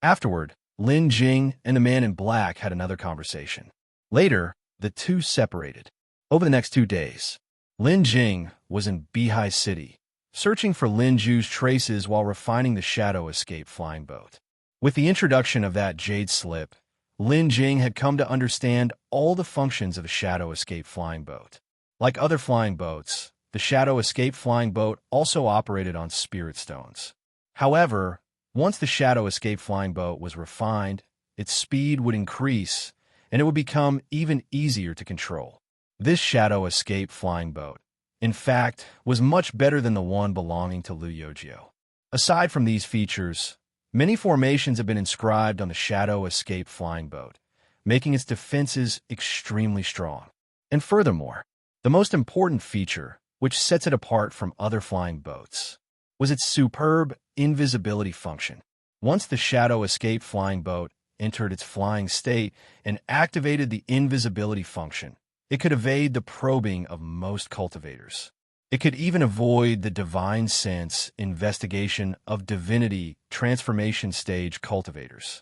Afterward, Lin Jing and the man in black had another conversation. Later, the two separated. Over the next 2 days, Lin Jing was in Beihai City, searching for Lin Jue's traces while refining the Shadow Escape flying boat. With the introduction of that jade slip, Lin Jing had come to understand all the functions of a Shadow Escape flying boat. Like other flying boats, the Shadow Escape flying boat also operated on spirit stones. However, once the Shadow Escape flying boat was refined, its speed would increase, and it would become even easier to control. This Shadow Escape flying boat, in fact, was much better than the one belonging to Liu Youjio. Aside from these features, many formations have been inscribed on the Shadow Escape flying boat, making its defenses extremely strong. And furthermore, the most important feature, which sets it apart from other flying boats, was its superb invisibility function. Once the Shadow Escape flying boat entered its flying state and activated the invisibility function, it could evade the probing of most cultivators. It could even avoid the divine sense investigation of divinity transformation stage cultivators.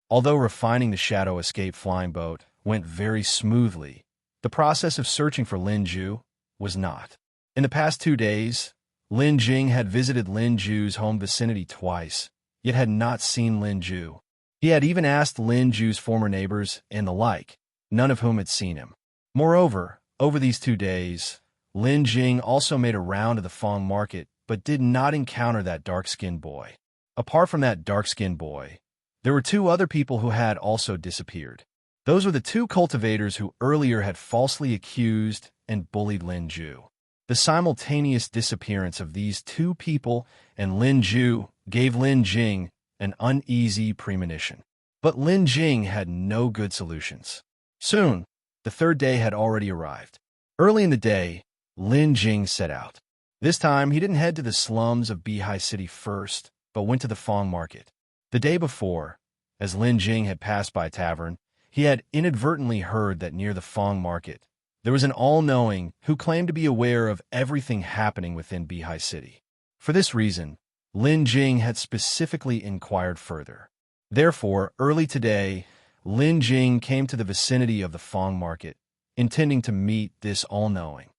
Although refining the Shadow Escape flying boat went very smoothly, the process of searching for Lin Jue was not. In the past 2 days, Lin Jing had visited Lin Jue's home vicinity twice, yet had not seen Lin Jue. He had even asked Lin Jue's former neighbors and the like, none of whom had seen him. Moreover, over these 2 days, Lin Jing also made a round of the Fong market, but did not encounter that dark-skinned boy. Apart from that dark-skinned boy, there were 2 other people who had also disappeared. Those were the 2 cultivators who earlier had falsely accused and bullied Lin Jue. The simultaneous disappearance of these 2 people and Lin Jue gave Lin Jing an uneasy premonition. But Lin Jing had no good solutions. Soon, the 3rd day had already arrived. Early in the day, Lin Jing set out. This time, he didn't head to the slums of Beihai City first, but went to the Fong market. The day before, as Lin Jing had passed by a tavern, he had inadvertently heard that near the Fong market, there was an all-knowing who claimed to be aware of everything happening within Beihai City. For this reason, Lin Jing had specifically inquired further. Therefore, early today, Lin Jing came to the vicinity of the Fong market, intending to meet this all-knowing.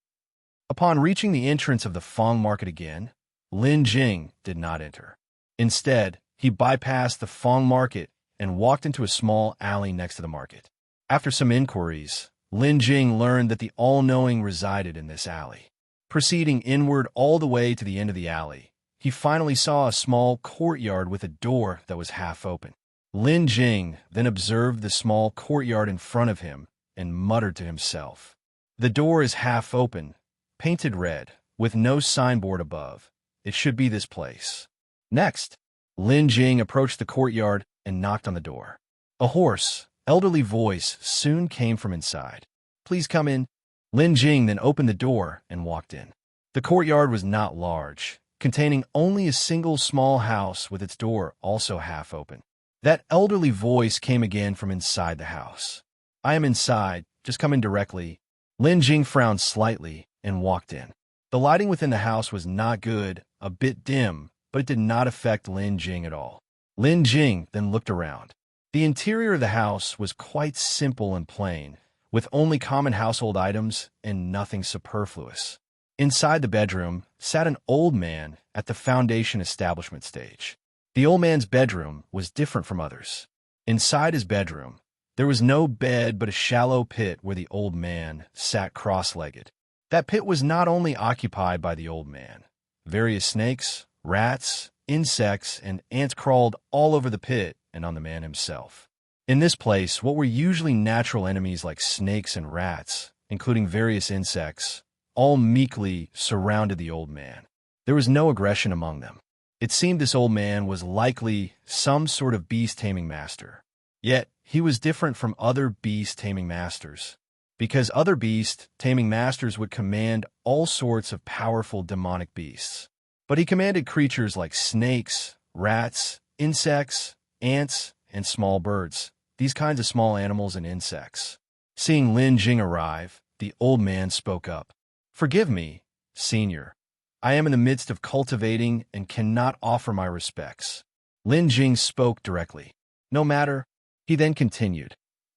Upon reaching the entrance of the Fong market again, Lin Jing did not enter. Instead, he bypassed the Fong market and walked into a small alley next to the market. After some inquiries, Lin Jing learned that the all-knowing resided in this alley. Proceeding inward all the way to the end of the alley, he finally saw a small courtyard with a door that was half open. Lin Jing then observed the small courtyard in front of him and muttered to himself, "The door is half open, painted red, with no signboard above. It should be this place." Next, Lin Jing approached the courtyard and knocked on the door. A hoarse, elderly voice soon came from inside. "Please come in." Lin Jing then opened the door and walked in. The courtyard was not large, containing only a single small house with its door also half open. That elderly voice came again from inside the house. "I am inside, just come in directly." Lin Jing frowned slightly and walked in. The lighting within the house was not good, a bit dim, but it did not affect Lin Jing at all. Lin Jing then looked around. The interior of the house was quite simple and plain, with only common household items and nothing superfluous. Inside the bedroom sat an old man at the foundation establishment stage. The old man's bedroom was different from others. Inside his bedroom, there was no bed but a shallow pit where the old man sat cross-legged. That pit was not only occupied by the old man. Various snakes, rats, insects, and ants crawled all over the pit and on the man himself. In this place, what were usually natural enemies like snakes and rats, including various insects, all meekly surrounded the old man. There was no aggression among them. It seemed this old man was likely some sort of beast-taming master. Yet, he was different from other beast-taming masters, because other beast-taming masters would command all sorts of powerful demonic beasts. But he commanded creatures like snakes, rats, insects, ants, and small birds, these kinds of small animals and insects. Seeing Lin Jing arrive, the old man spoke up. "Forgive me, senior. I am in the midst of cultivating and cannot offer my respects." Lin Jing spoke directly. No matter. He then continued.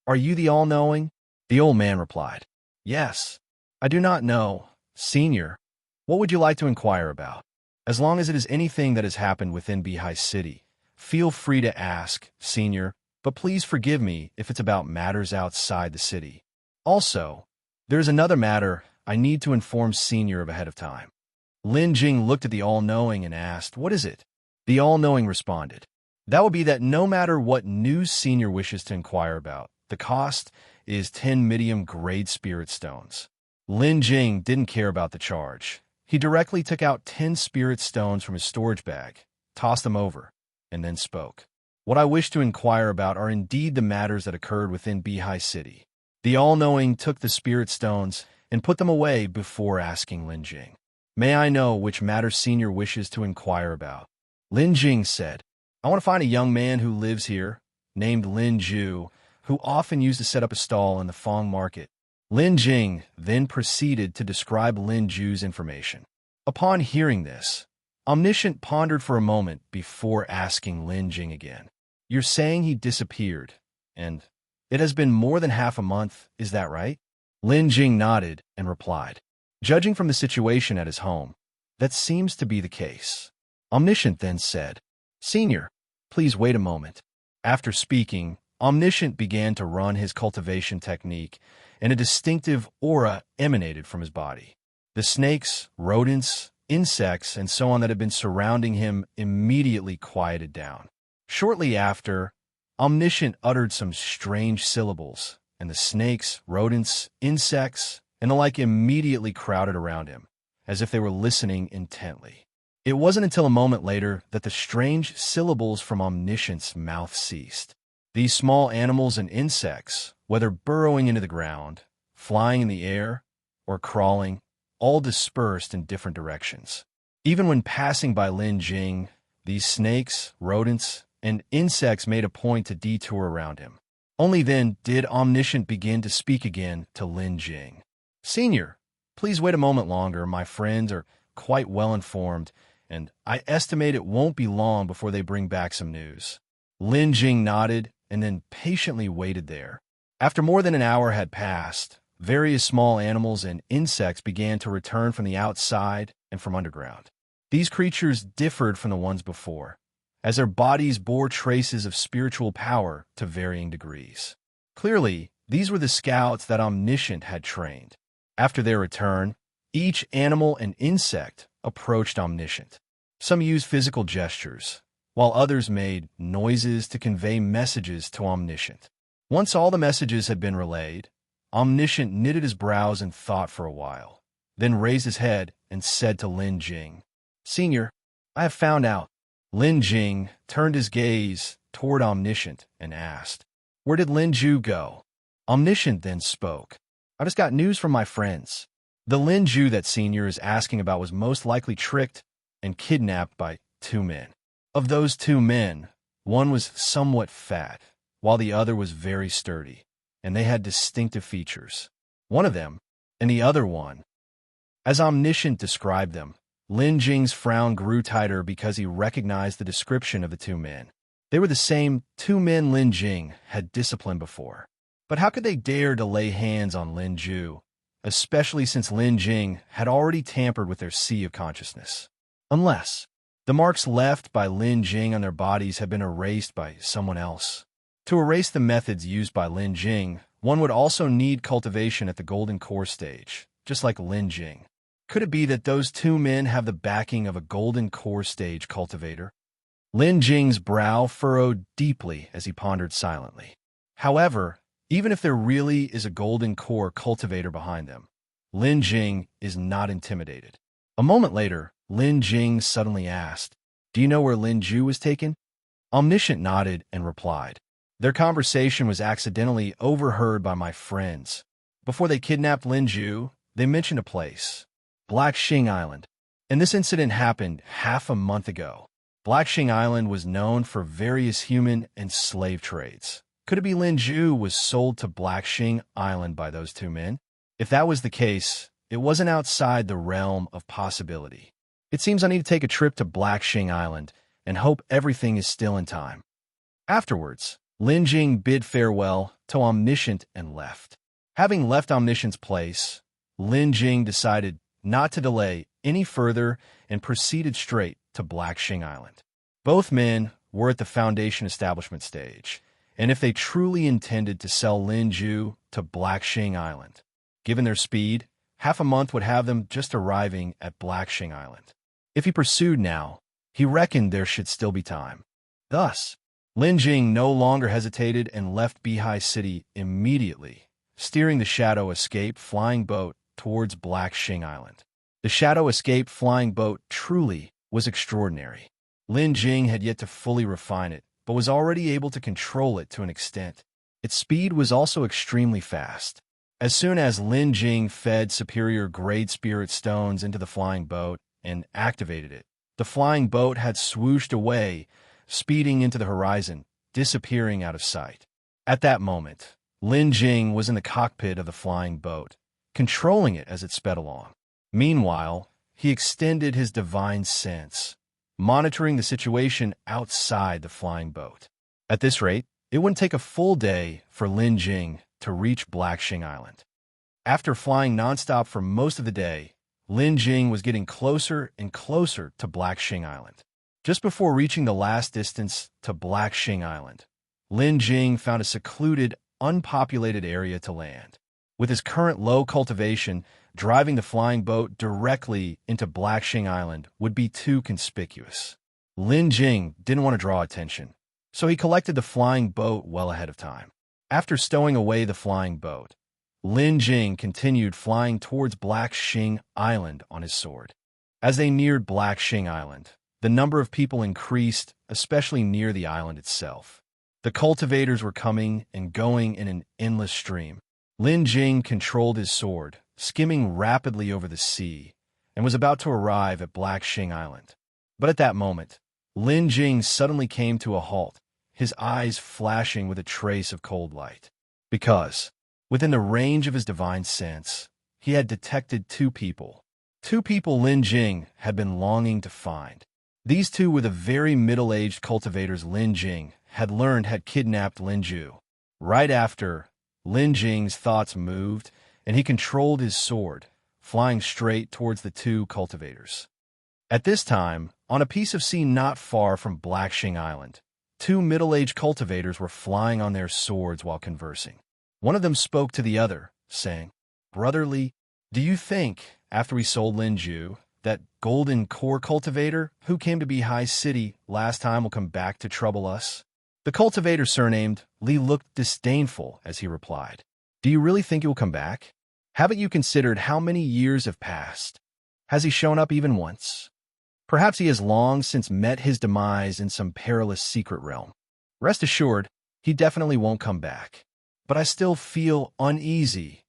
Are you the all-knowing? The old man replied. Yes. I do not know, Senior. What would you like to inquire about? As long as it is anything that has happened within Bihai City, feel free to ask, Senior, but please forgive me if it's about matters outside the city. Also, there is another matter I need to inform Senior of ahead of time. Lin Jing looked at the all-knowing and asked, What is it? The all-knowing responded. That would be that no matter what news Senior wishes to inquire about, the cost is 10 medium-grade spirit stones. Lin Jing didn't care about the charge. He directly took out 10 spirit stones from his storage bag, tossed them over, and then spoke. What I wish to inquire about are indeed the matters that occurred within Bihai City. The all-knowing took the spirit stones and put them away before asking Lin Jing. May I know which matter Senior wishes to inquire about? Lin Jing said, I want to find a young man who lives here, named Lin Jue, who often used to set up a stall in the Fong market. Lin Jing then proceeded to describe Lin Jue's information. Upon hearing this, Omniscient pondered for a moment before asking Lin Jing again. You're saying he disappeared, and it has been more than half a month, is that right? Lin Jing nodded and replied. Judging from the situation at his home, that seems to be the case. Omniscient then said, Senior, please wait a moment. After speaking, Omniscient began to run his cultivation technique, and a distinctive aura emanated from his body. The snakes, rodents, insects, and so on that had been surrounding him immediately quieted down. Shortly after, Omniscient uttered some strange syllables, and the snakes, rodents, insects, and the like immediately crowded around him, as if they were listening intently. It wasn't until a moment later that the strange syllables from Omniscient's mouth ceased. These small animals and insects, whether burrowing into the ground, flying in the air, or crawling, all dispersed in different directions. Even when passing by Lin Jing, these snakes, rodents, and insects made a point to detour around him. Only then did Omniscient begin to speak again to Lin Jing. Senior, please wait a moment longer. My friends are quite well informed, and I estimate it won't be long before they bring back some news. Lin Jing nodded and then patiently waited there. After more than an hour had passed, various small animals and insects began to return from the outside and from underground. These creatures differed from the ones before, as their bodies bore traces of spiritual power to varying degrees. Clearly, these were the scouts that Omniscient had trained. After their return, each animal and insect approached Omniscient. Some used physical gestures, while others made noises to convey messages to Omniscient. Once all the messages had been relayed, Omniscient knitted his brows in thought for a while, then raised his head and said to Lin Jing, Senior, I have found out. Lin Jing turned his gaze toward Omniscient and asked, Where did Lin Jue go? Omniscient then spoke. I just got news from my friends. The Lin Jue that Senior is asking about was most likely tricked and kidnapped by 2 men. Of those 2 men, one was somewhat fat, while the other was very sturdy, and they had distinctive features. One of them, and the other one. As Omniscient described them, Lin Jing's frown grew tighter because he recognized the description of the 2 men. They were the same 2 men Lin Jing had disciplined before. But how could they dare to lay hands on Lin Jue, especially since Lin Jing had already tampered with their sea of consciousness? Unless the marks left by Lin Jing on their bodies had been erased by someone else. To erase the methods used by Lin Jing, one would also need cultivation at the golden core stage, just like Lin Jing. Could it be that those 2 men have the backing of a golden core stage cultivator? Lin Jing's brow furrowed deeply as he pondered silently. However, even if there really is a golden core cultivator behind them, Lin Jing is not intimidated. A moment later, Lin Jing suddenly asked, Do you know where Lin Jue was taken? Omniscient nodded and replied, Their conversation was accidentally overheard by my friends. Before they kidnapped Lin Jue, they mentioned a place, Black Qing Island, and this incident happened half a month ago. Black Qing Island was known for various human and slave trades. Could it be Lin Jue was sold to Black Qing Island by those 2 men? If that was the case, it wasn't outside the realm of possibility. It seems I need to take a trip to Black Qing Island and hope everything is still in time. Afterwards, Lin Jing bid farewell to Omniscient and left. Having left Omniscient's place, Lin Jing decided not to delay any further and proceeded straight to Black Qing Island. Both men were at the foundation establishment stage, and if they truly intended to sell Lin Jue to Black Qing Island, given their speed, half a month would have them just arriving at Black Qing Island. If he pursued now, he reckoned there should still be time. Thus, Lin Jing no longer hesitated and left Beihai City immediately, steering the Shadow Escape flying boat towards Black Qing Island. The Shadow Escape flying boat truly was extraordinary. Lin Jing had yet to fully refine it, but was already able to control it to an extent. Its speed was also extremely fast. As soon as Lin Jing fed superior grade spirit stones into the flying boat and activated it, the flying boat had swooshed away, speeding into the horizon, disappearing out of sight. At that moment, Lin Jing was in the cockpit of the flying boat, controlling it as it sped along. Meanwhile, he extended his divine sense, monitoring the situation outside the flying boat. At this rate, it wouldn't take a full day for Lin Jing to reach Black Qing Island. After flying nonstop for most of the day, Lin Jing was getting closer and closer to Black Qing Island. Just before reaching the last distance to Black Qing Island, Lin Jing found a secluded, unpopulated area to land. With his current low cultivation, driving the flying boat directly into Black Qing Island would be too conspicuous. Lin Jing didn't want to draw attention, so he collected the flying boat well ahead of time. After stowing away the flying boat, Lin Jing continued flying towards Black Qing Island on his sword. As they neared Black Qing Island, the number of people increased, especially near the island itself. The cultivators were coming and going in an endless stream. Lin Jing controlled his sword, skimming rapidly over the sea, and was about to arrive at Black Qing Island. But at that moment, Lin Jing suddenly came to a halt, his eyes flashing with a trace of cold light. Because, within the range of his divine sense, he had detected two people Lin Jing had been longing to find. These two were the very middle-aged cultivators Lin Jing had learned had kidnapped Lin Jue. Right after, Lin Jing's thoughts moved, and he controlled his sword, flying straight towards the two cultivators. At this time, on a piece of sea not far from Black Qing Island, two middle-aged cultivators were flying on their swords while conversing. One of them spoke to the other, saying, "Brotherly, do you think, after we sold Lin Jue, that golden core cultivator who came to Beihai City last time will come back to trouble us?" The cultivator surnamed Li looked disdainful as he replied, "Do you really think he will come back? Haven't you considered how many years have passed? Has he shown up even once? Perhaps he has long since met his demise in some perilous secret realm. Rest assured, he definitely won't come back. But I still feel uneasy,"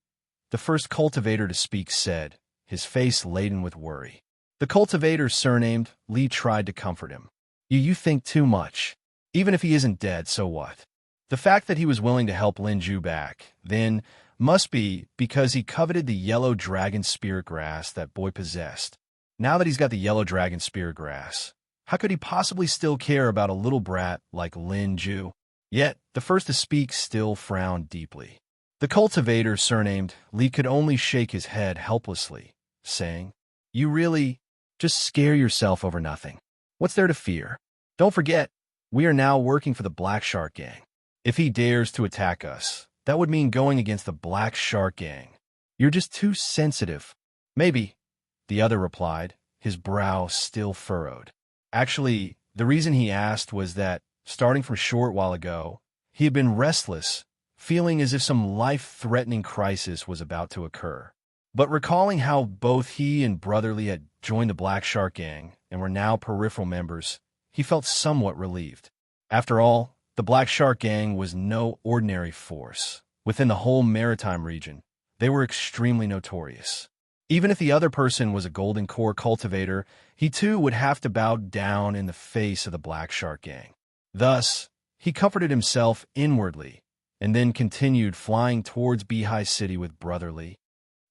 the first cultivator to speak said, his face laden with worry. The cultivator surnamed Li tried to comfort him. You think too much. Even if he isn't dead, so what? The fact that he was willing to help Lin Jue back, then, must be because he coveted the yellow dragon spirit grass that boy possessed. Now that he's got the yellow dragon spirit grass, how could he possibly still care about a little brat like Lin Jue? Yet, the first to speak still frowned deeply. The cultivator surnamed Li could only shake his head helplessly, saying, "You really just scare yourself over nothing. What's there to fear? Don't forget, we are now working for the Black Shark Gang. If he dares to attack us, that would mean going against the Black Shark Gang. You're just too sensitive." "Maybe," the other replied, his brow still furrowed. Actually, the reason he asked was that, starting from a short while ago, he had been restless, feeling as if some life-threatening crisis was about to occur. But recalling how both he and Brotherly had joined the Black Shark Gang and were now peripheral members, he felt somewhat relieved. After all, the Black Shark Gang was no ordinary force. Within the whole maritime region, they were extremely notorious. Even if the other person was a golden core cultivator, he too would have to bow down in the face of the Black Shark Gang. Thus, he comforted himself inwardly, and then continued flying towards Beihai City with Brotherly.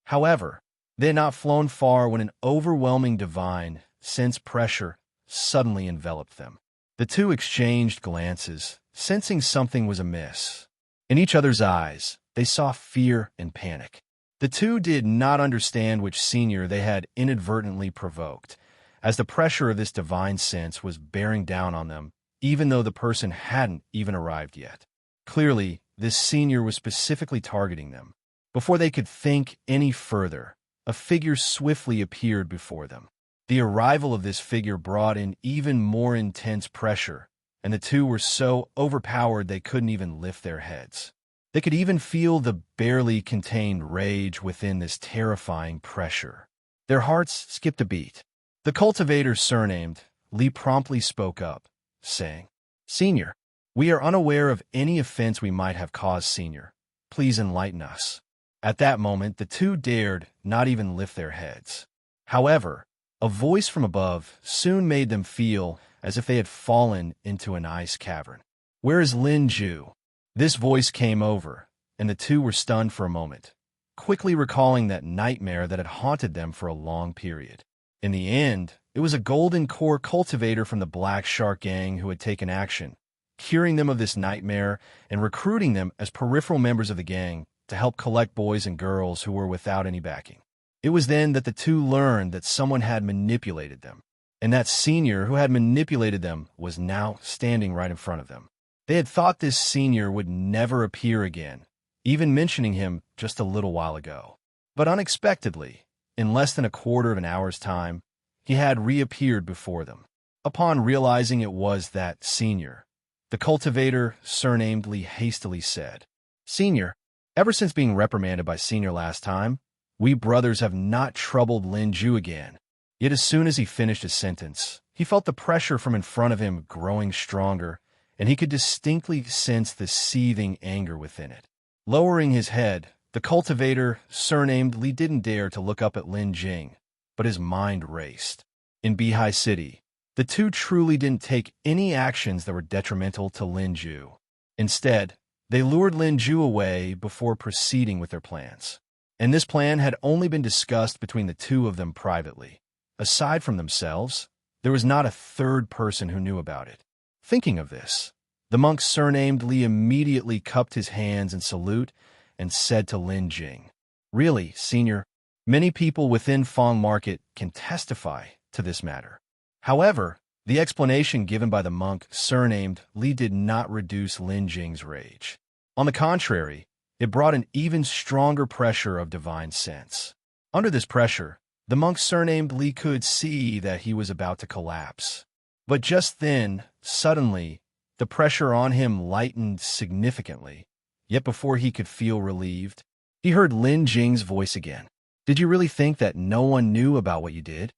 However, they had not flown far when an overwhelming divine sense pressure suddenly enveloped them. The two exchanged glances, sensing something was amiss. In each other's eyes, they saw fear and panic. The two did not understand which senior they had inadvertently provoked, as the pressure of this divine sense was bearing down on them, even though the person hadn't even arrived yet. Clearly, this senior was specifically targeting them. Before they could think any further, a figure swiftly appeared before them. The arrival of this figure brought in even more intense pressure, and the two were so overpowered they couldn't even lift their heads. They could even feel the barely contained rage within this terrifying pressure. Their hearts skipped a beat. The cultivator surnamed Li promptly spoke up, saying, "Senior, we are unaware of any offense we might have caused, Senior. Please enlighten us." At that moment, the two dared not even lift their heads. However, a voice from above soon made them feel as if they had fallen into an ice cavern. "Where is Lin Jue?" This voice came over, and the two were stunned for a moment, quickly recalling that nightmare that had haunted them for a long period. In the end, it was a golden core cultivator from the Black Shark Gang who had taken action, curing them of this nightmare and recruiting them as peripheral members of the gang to help collect boys and girls who were without any backing. It was then that the two learned that someone had manipulated them, and that senior who had manipulated them was now standing right in front of them. They had thought this senior would never appear again, even mentioning him just a little while ago. But unexpectedly, in less than a quarter of an hour's time, he had reappeared before them. Upon realizing it was that senior, the cultivator, surnamed Li, hastily said, "Senior, ever since being reprimanded by Senior last time, we brothers have not troubled Lin Jue again." Yet as soon as he finished his sentence, he felt the pressure from in front of him growing stronger, and he could distinctly sense the seething anger within it. Lowering his head, the cultivator, surnamed Li, didn't dare to look up at Lin Jing, but his mind raced. In Beihai City, the two truly didn't take any actions that were detrimental to Lin Jue. Instead, they lured Lin Jue away before proceeding with their plans. And this plan had only been discussed between the two of them privately. Aside from themselves, there was not a third person who knew about it. Thinking of this, the monk surnamed Li immediately cupped his hands in salute and said to Lin Jing, "Really, Senior, many people within Fang Market can testify to this matter." However, the explanation given by the monk surnamed Li did not reduce Lin Jing's rage. On the contrary, it brought an even stronger pressure of divine sense. Under this pressure, the monk surnamed Li could see that he was about to collapse. But just then, suddenly, the pressure on him lightened significantly. Yet before he could feel relieved, he heard Lin Jing's voice again. "Did you really think that no one knew about what you did?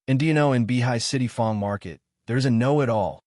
And do you know, in Beihai City Fang Market, there's a know-it-all."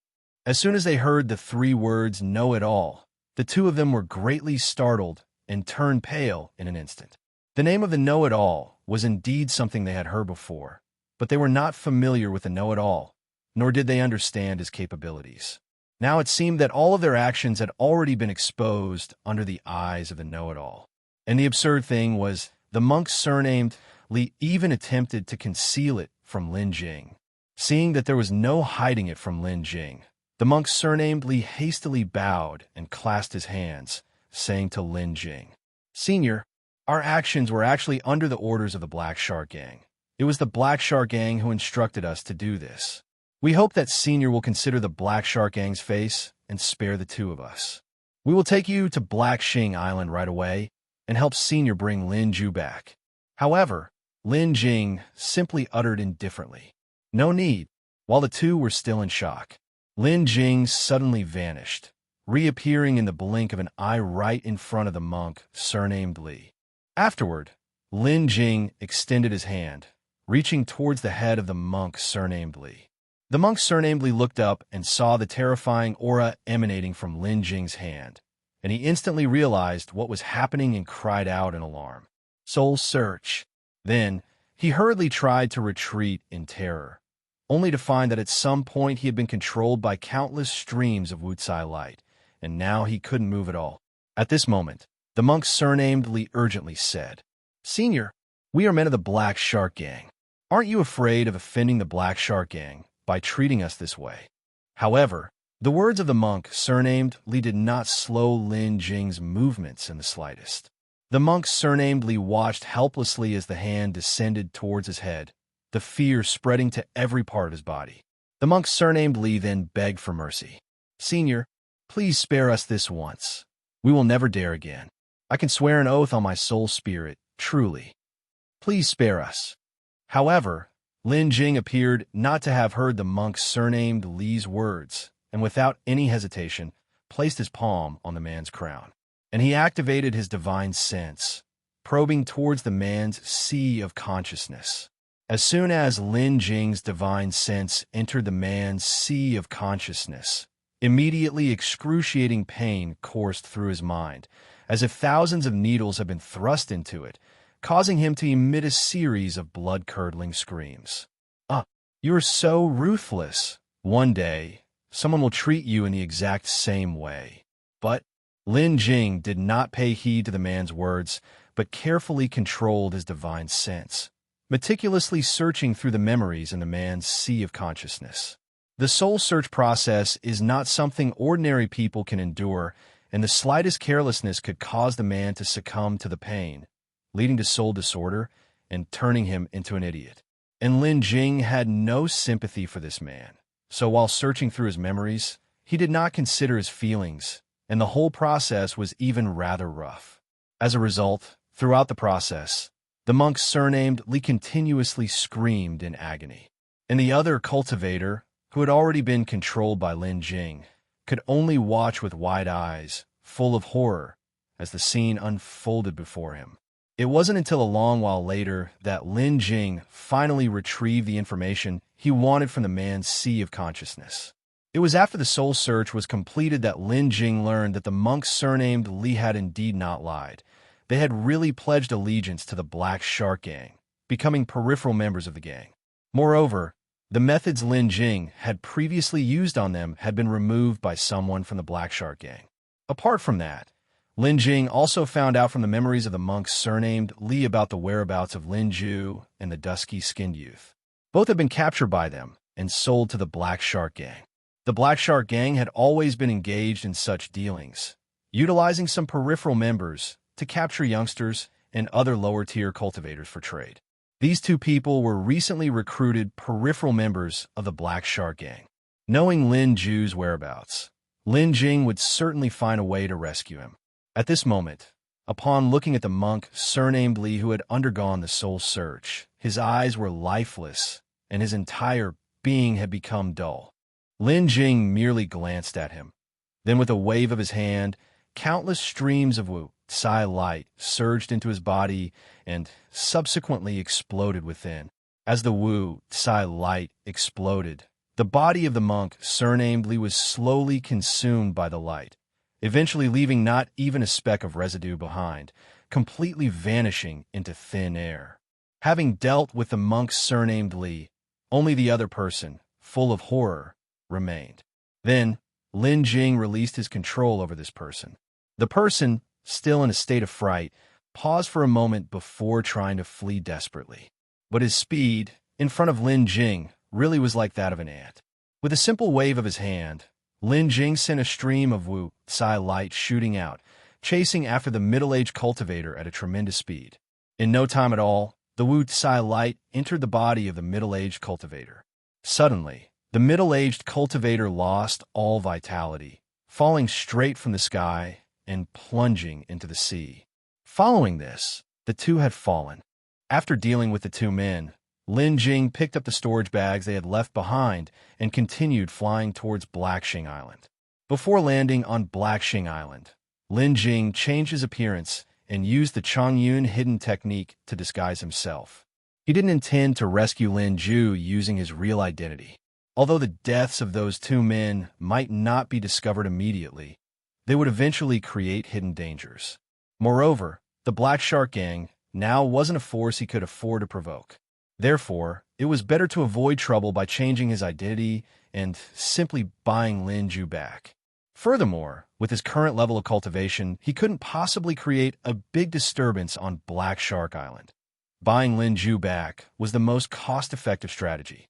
As soon as they heard the three words know-it-all, the two of them were greatly startled and turned pale in an instant. The name of the know-it-all was indeed something they had heard before, but they were not familiar with the know-it-all, nor did they understand his capabilities. Now it seemed that all of their actions had already been exposed under the eyes of the know-it-all. And the absurd thing was, the monk surnamed Li even attempted to conceal it from Lin Jing. Seeing that there was no hiding it from Lin Jing, the monk surnamed Li hastily bowed and clasped his hands, saying to Lin Jing, "Senior, our actions were actually under the orders of the Black Shark Gang. It was the Black Shark Gang who instructed us to do this. We hope that Senior will consider the Black Shark Gang's face and spare the two of us. We will take you to Black Xing Island right away and help Senior bring Lin Jue back." However, Lin Jing simply uttered indifferently, "No need." While the two were still in shock, Lin Jing suddenly vanished, reappearing in the blink of an eye right in front of the monk surnamed Li. Afterward, Lin Jing extended his hand, reaching towards the head of the monk surnamed Li. The monk surnamed Li looked up and saw the terrifying aura emanating from Lin Jing's hand, and he instantly realized what was happening and cried out in alarm. "Soul search." Then, he hurriedly tried to retreat in terror, only to find that at some point he had been controlled by countless streams of Wucai light, and now he couldn't move at all. At this moment, the monk surnamed Li urgently said, "Senior, we are men of the Black Shark Gang. Aren't you afraid of offending the Black Shark Gang by treating us this way?" However, The words of the monk, surnamed Li, did not slow Lin Jing's movements in the slightest. The monk, surnamed Li, watched helplessly as the hand descended towards his head, the fear spreading to every part of his body. The monk, surnamed Li, then begged for mercy. "Senior, please spare us this once. We will never dare again. I can swear an oath on my soul spirit, truly. Please spare us." However, Lin Jing appeared not to have heard the monk, surnamed Li's words, and without any hesitation, placed his palm on the man's crown. And he activated his divine sense, probing towards the man's sea of consciousness. As soon as Lin Jing's divine sense entered the man's sea of consciousness, immediately excruciating pain coursed through his mind, as if thousands of needles had been thrust into it, causing him to emit a series of blood-curdling screams. You are so ruthless. One day, someone will treat you in the exact same way." But Lin Jing did not pay heed to the man's words, but carefully controlled his divine sense, meticulously searching through the memories in the man's sea of consciousness. The soul search process is not something ordinary people can endure, and the slightest carelessness could cause the man to succumb to the pain, leading to soul disorder and turning him into an idiot. And Lin Jing had no sympathy for this man, so while searching through his memories, he did not consider his feelings, and the whole process was even rather rough. As a result, throughout the process, the monk, surnamed Li, continuously screamed in agony. And the other cultivator, who had already been controlled by Lin Jing, could only watch with wide eyes, full of horror, as the scene unfolded before him. It wasn't until a long while later that Lin Jing finally retrieved the information he wanted from the man's sea of consciousness. It was after the soul search was completed that Lin Jing learned that the monk, surnamed Li, had indeed not lied. They had really pledged allegiance to the Black Shark Gang, becoming peripheral members of the gang. Moreover, the methods Lin Jing had previously used on them had been removed by someone from the Black Shark Gang. Apart from that, Lin Jing also found out from the memories of the monk, surnamed Li, about the whereabouts of Lin Jue and the dusky-skinned youth. Both had been captured by them and sold to the Black Shark Gang. The Black Shark Gang had always been engaged in such dealings, utilizing some peripheral members to capture youngsters and other lower-tier cultivators for trade. These two people were recently recruited peripheral members of the Black Shark Gang. Knowing Lin Jue's whereabouts, Lin Jing would certainly find a way to rescue him. At this moment, upon looking at the monk, surnamed Li, who had undergone the soul search, his eyes were lifeless and his entire being had become dull. Lin Jing merely glanced at him. Then with a wave of his hand, countless streams of Wu Tsai light surged into his body and subsequently exploded within. As the Wu Tsai light exploded, the body of the monk, surnamed Li, was slowly consumed by the light, eventually leaving not even a speck of residue behind, completely vanishing into thin air. Having dealt with the monk, surnamed Li, only the other person, full of horror, remained. Then, Lin Jing released his control over this person. The person, still in a state of fright, paused for a moment before trying to flee desperately. But his speed, in front of Lin Jing, really was like that of an ant. With a simple wave of his hand, Lin Jing sent a stream of Wu Tsai light shooting out, chasing after the middle-aged cultivator at a tremendous speed. In no time at all, the Wu Tsai light entered the body of the middle-aged cultivator. Suddenly, the middle-aged cultivator lost all vitality, falling straight from the sky and plunging into the sea. Following this, the two had fallen. After dealing with the two men, Lin Jing picked up the storage bags they had left behind and continued flying towards Blackshing Island. Before landing on Blackshing Island, Lin Jing changed his appearance and used the Qingqing hidden technique to disguise himself. He didn't intend to rescue Lin Jue using his real identity. Although the deaths of those two men might not be discovered immediately, they would eventually create hidden dangers. Moreover, the Black Shark Gang now wasn't a force he could afford to provoke. Therefore, it was better to avoid trouble by changing his identity and simply buying Lin Jue back. Furthermore, with his current level of cultivation, he couldn't possibly create a big disturbance on Black Shark Island. Buying Lin Jue back was the most cost-effective strategy.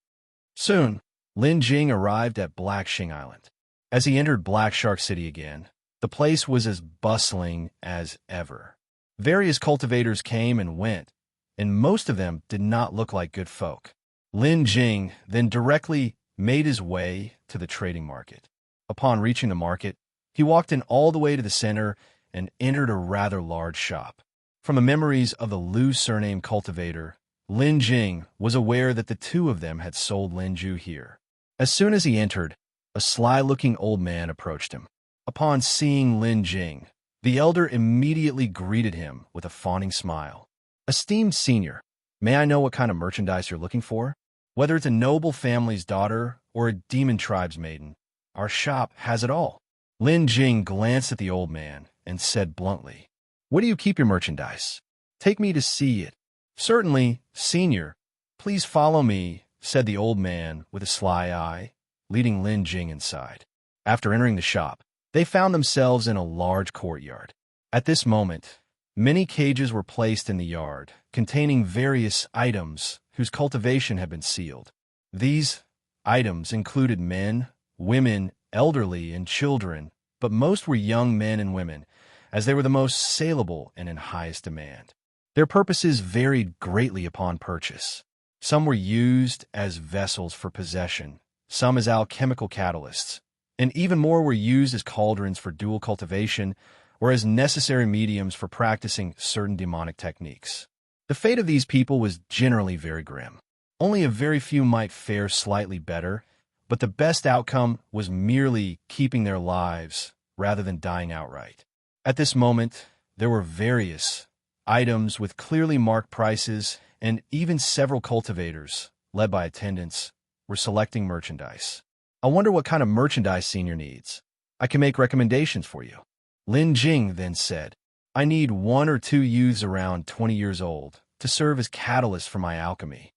Soon, Lin Jing arrived at Blackshing Island. As he entered Black Shark City again, the place was as bustling as ever. Various cultivators came and went, and most of them did not look like good folk. Lin Jing then directly made his way to the trading market. Upon reaching the market, he walked in all the way to the center and entered a rather large shop. From the memories of the Lu surname cultivator, Lin Jing was aware that the two of them had sold Lin Jue here. As soon as he entered, a sly-looking old man approached him. Upon seeing Lin Jing, the elder immediately greeted him with a fawning smile. "Esteemed senior, may I know what kind of merchandise you're looking for? Whether it's a noble family's daughter or a demon tribe's maiden, our shop has it all." Lin Jing glanced at the old man and said bluntly, "Where do you keep your merchandise? Take me to see it." "Certainly, senior. Please follow me," said the old man with a sly eye, leading Lin Jing inside. After entering the shop, they found themselves in a large courtyard. At this moment, many cages were placed in the yard, containing various items whose cultivation had been sealed. These items included men, women, elderly, and children, but most were young men and women, as they were the most saleable and in highest demand. Their purposes varied greatly upon purchase. Some were used as vessels for possession, some as alchemical catalysts, and even more were used as cauldrons for dual cultivation or as necessary mediums for practicing certain demonic techniques. The fate of these people was generally very grim. Only a very few might fare slightly better, but the best outcome was merely keeping their lives rather than dying outright. At this moment, there were various items with clearly marked prices, and even several cultivators, led by attendants, were selecting merchandise. "I wonder what kind of merchandise senior needs. I can make recommendations for you." Lin Jing then said, "I need 1 or 2 youths around 20 years old to serve as catalysts for my alchemy.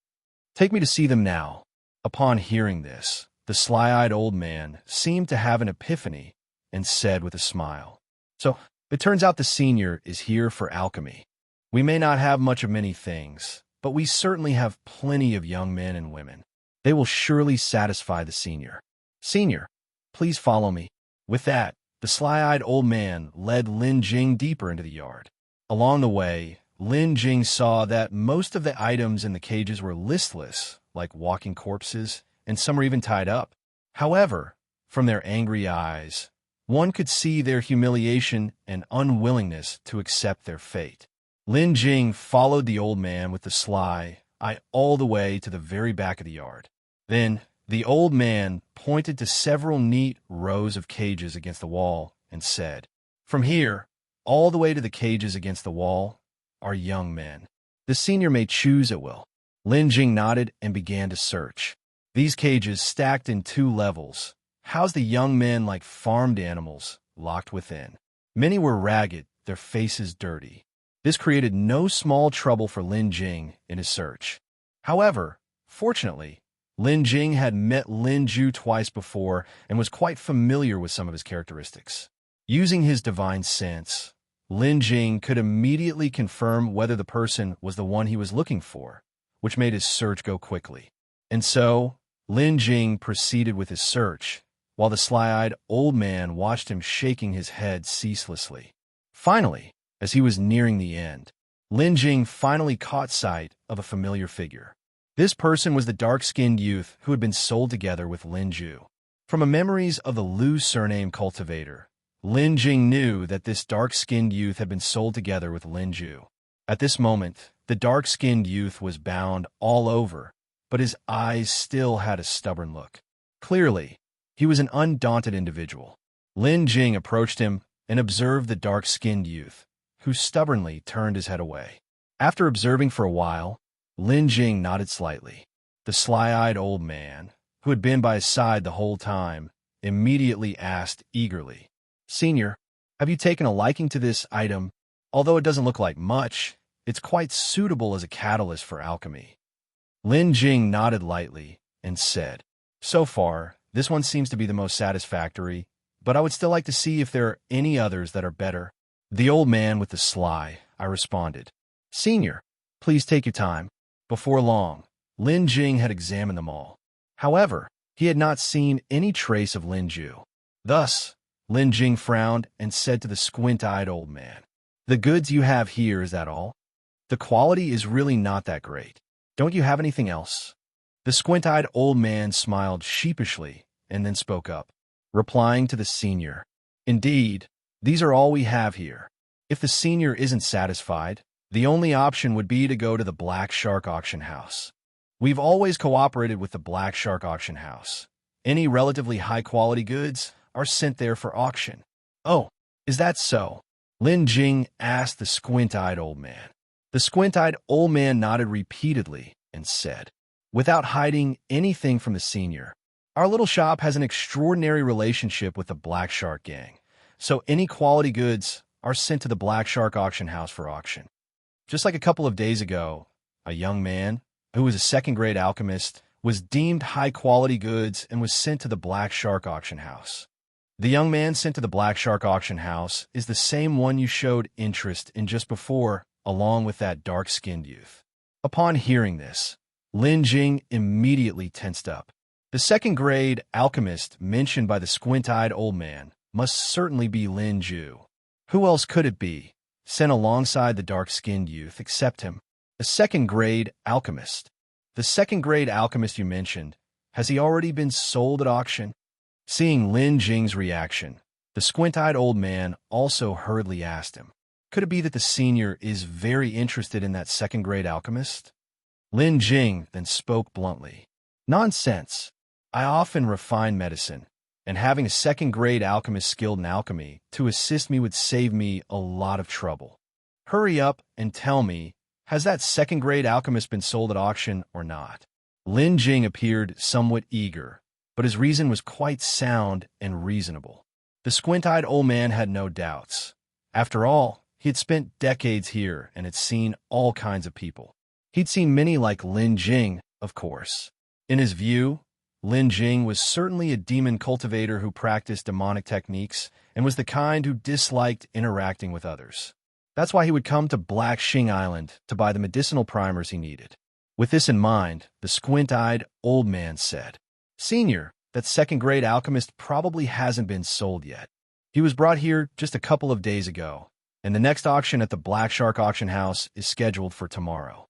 Take me to see them now." Upon hearing this, the sly-eyed old man seemed to have an epiphany and said with a smile, "So, it turns out the senior is here for alchemy. We may not have much of many things, but we certainly have plenty of young men and women. They will surely satisfy the senior. Senior, please follow me." With that, the sly-eyed old man led Lin Jing deeper into the yard. Along the way, Lin Jing saw that most of the items in the cages were listless, like walking corpses, and some were even tied up. However, from their angry eyes, one could see their humiliation and unwillingness to accept their fate. Lin Jing followed the old man with the sly eye all the way to the very back of the yard. Then, the old man pointed to several neat rows of cages against the wall and said, "From here, all the way to the cages against the wall, are young men. The senior may choose at will." Lin Jing nodded and began to search. These cages, stacked in 2 levels, housed the young men like farmed animals, locked within. Many were ragged, their faces dirty. This created no small trouble for Lin Jing in his search. However, fortunately, Lin Jing had met Lin Jue twice before and was quite familiar with some of his characteristics. Using his divine sense, Lin Jing could immediately confirm whether the person was the one he was looking for, which made his search go quickly. And so, Lin Jing proceeded with his search, while the sly-eyed old man watched him shaking his head ceaselessly. Finally, as he was nearing the end, Lin Jing finally caught sight of a familiar figure. This person was the dark-skinned youth who had been sold together with Lin Jue. From the memories of the Lu surname cultivator, Lin Jing knew that this dark-skinned youth had been sold together with Lin Jue. At this moment, the dark-skinned youth was bound all over, but his eyes still had a stubborn look. Clearly, he was an undaunted individual. Lin Jing approached him and observed the dark-skinned youth, who stubbornly turned his head away. After observing for a while, Lin Jing nodded slightly. The sly-eyed old man, who had been by his side the whole time, immediately asked eagerly, "Senior, have you taken a liking to this item? Although it doesn't look like much, it's quite suitable as a catalyst for alchemy." Lin Jing nodded lightly and said, "So far, this one seems to be the most satisfactory, but I would still like to see if there are any others that are better." The old man with the sly eye responded, "Senior, please take your time." Before long, Lin Jing had examined them all. However, he had not seen any trace of Lin Jue. Thus, Lin Jing frowned and said to the squint-eyed old man, "The goods you have here, is that all? The quality is really not that great. Don't you have anything else?" The squint-eyed old man smiled sheepishly and then spoke up, replying to the senior, "Indeed, these are all we have here. If the senior isn't satisfied, the only option would be to go to the Black Shark Auction House. We've always cooperated with the Black Shark Auction House. Any relatively high-quality goods are sent there for auction." "Oh, is that so?" Lin Jing asked the squint-eyed old man. The squint-eyed old man nodded repeatedly and said, without hiding anything from the senior, "Our little shop has an extraordinary relationship with the Black Shark Gang, so any quality goods are sent to the Black Shark Auction House for auction." Just like a couple of days ago, a young man, who was a second-grade alchemist, was deemed high-quality goods and was sent to the Black Shark Auction House. The young man sent to the Black Shark Auction House is the same one you showed interest in just before, along with that dark-skinned youth. Upon hearing this, Lin Jing immediately tensed up. The second-grade alchemist mentioned by the squint-eyed old man must certainly be Lin Jue. Who else could it be, sent alongside the dark-skinned youth except him? A second-grade alchemist. The second-grade alchemist you mentioned, has he already been sold at auction? Seeing Lin Jing's reaction, the squint-eyed old man also hurriedly asked him, could it be that the senior is very interested in that second-grade alchemist? Lin Jing then spoke bluntly. "Nonsense. I often refine medicine, and having a second-grade alchemist skilled in alchemy to assist me would save me a lot of trouble. Hurry up and tell me, has that second-grade alchemist been sold at auction or not?" Lin Jing appeared somewhat eager, but his reason was quite sound and reasonable. The squint-eyed old man had no doubts. After all, he had spent decades here and had seen all kinds of people. He'd seen many like Lin Jing, of course. In his view, Lin Jing was certainly a demon cultivator who practiced demonic techniques and was the kind who disliked interacting with others. That's why he would come to Black Xing Island to buy the medicinal primers he needed. With this in mind, the squint-eyed old man said, "Senior, that second-grade alchemist probably hasn't been sold yet. He was brought here just a couple of days ago, and the next auction at the Black Shark Auction House is scheduled for tomorrow.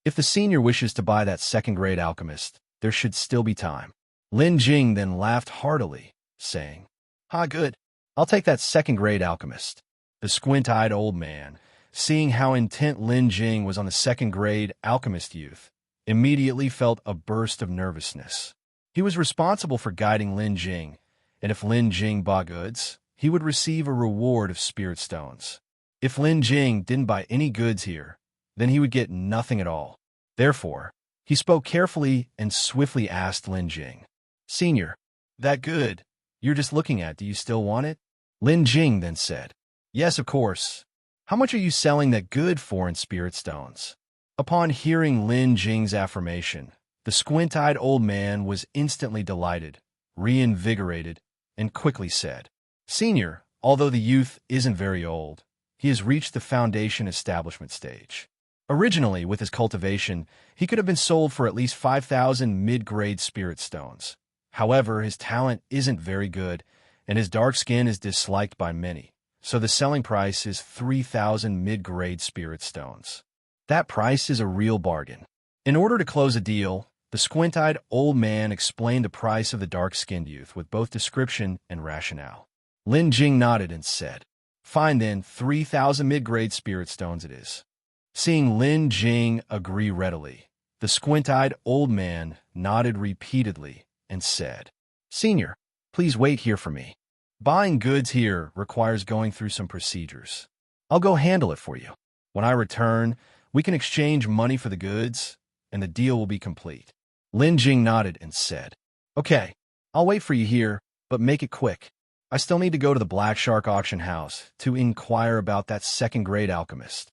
If the senior wishes to buy that second-grade alchemist, there should still be time." Lin Jing then laughed heartily, saying, "Ha, good. I'll take that second-grade alchemist." The squint-eyed old man, seeing how intent Lin Jing was on the second-grade alchemist youth, immediately felt a burst of nervousness. He was responsible for guiding Lin Jing, and if Lin Jing bought goods, he would receive a reward of spirit stones. If Lin Jing didn't buy any goods here, then he would get nothing at all. Therefore, he spoke carefully and swiftly asked Lin Jing, "Senior, that good you're just looking at, do you still want it?" Lin Jing then said, "Yes, of course. How much are you selling that good for in spirit stones?" Upon hearing Lin Jing's affirmation, the squint-eyed old man was instantly delighted, reinvigorated, and quickly said, "Senior, although the youth isn't very old, he has reached the foundation establishment stage. Originally, with his cultivation, he could have been sold for at least 5,000 mid-grade spirit stones. However, his talent isn't very good, and his dark skin is disliked by many, so the selling price is 3,000 mid-grade spirit stones. That price is a real bargain." In order to close a deal, the squint-eyed old man explained the price of the dark-skinned youth with both description and rationale. Lin Jing nodded and said, "Fine then, 3,000 mid-grade spirit stones it is." Seeing Lin Jing agree readily, the squint-eyed old man nodded repeatedly and said, "Senior, please wait here for me. Buying goods here requires going through some procedures. I'll go handle it for you. When I return, we can exchange money for the goods, and the deal will be complete." Lin Jing nodded and said, "Okay, I'll wait for you here, but make it quick. I still need to go to the Black Shark Auction House to inquire about that second-grade alchemist."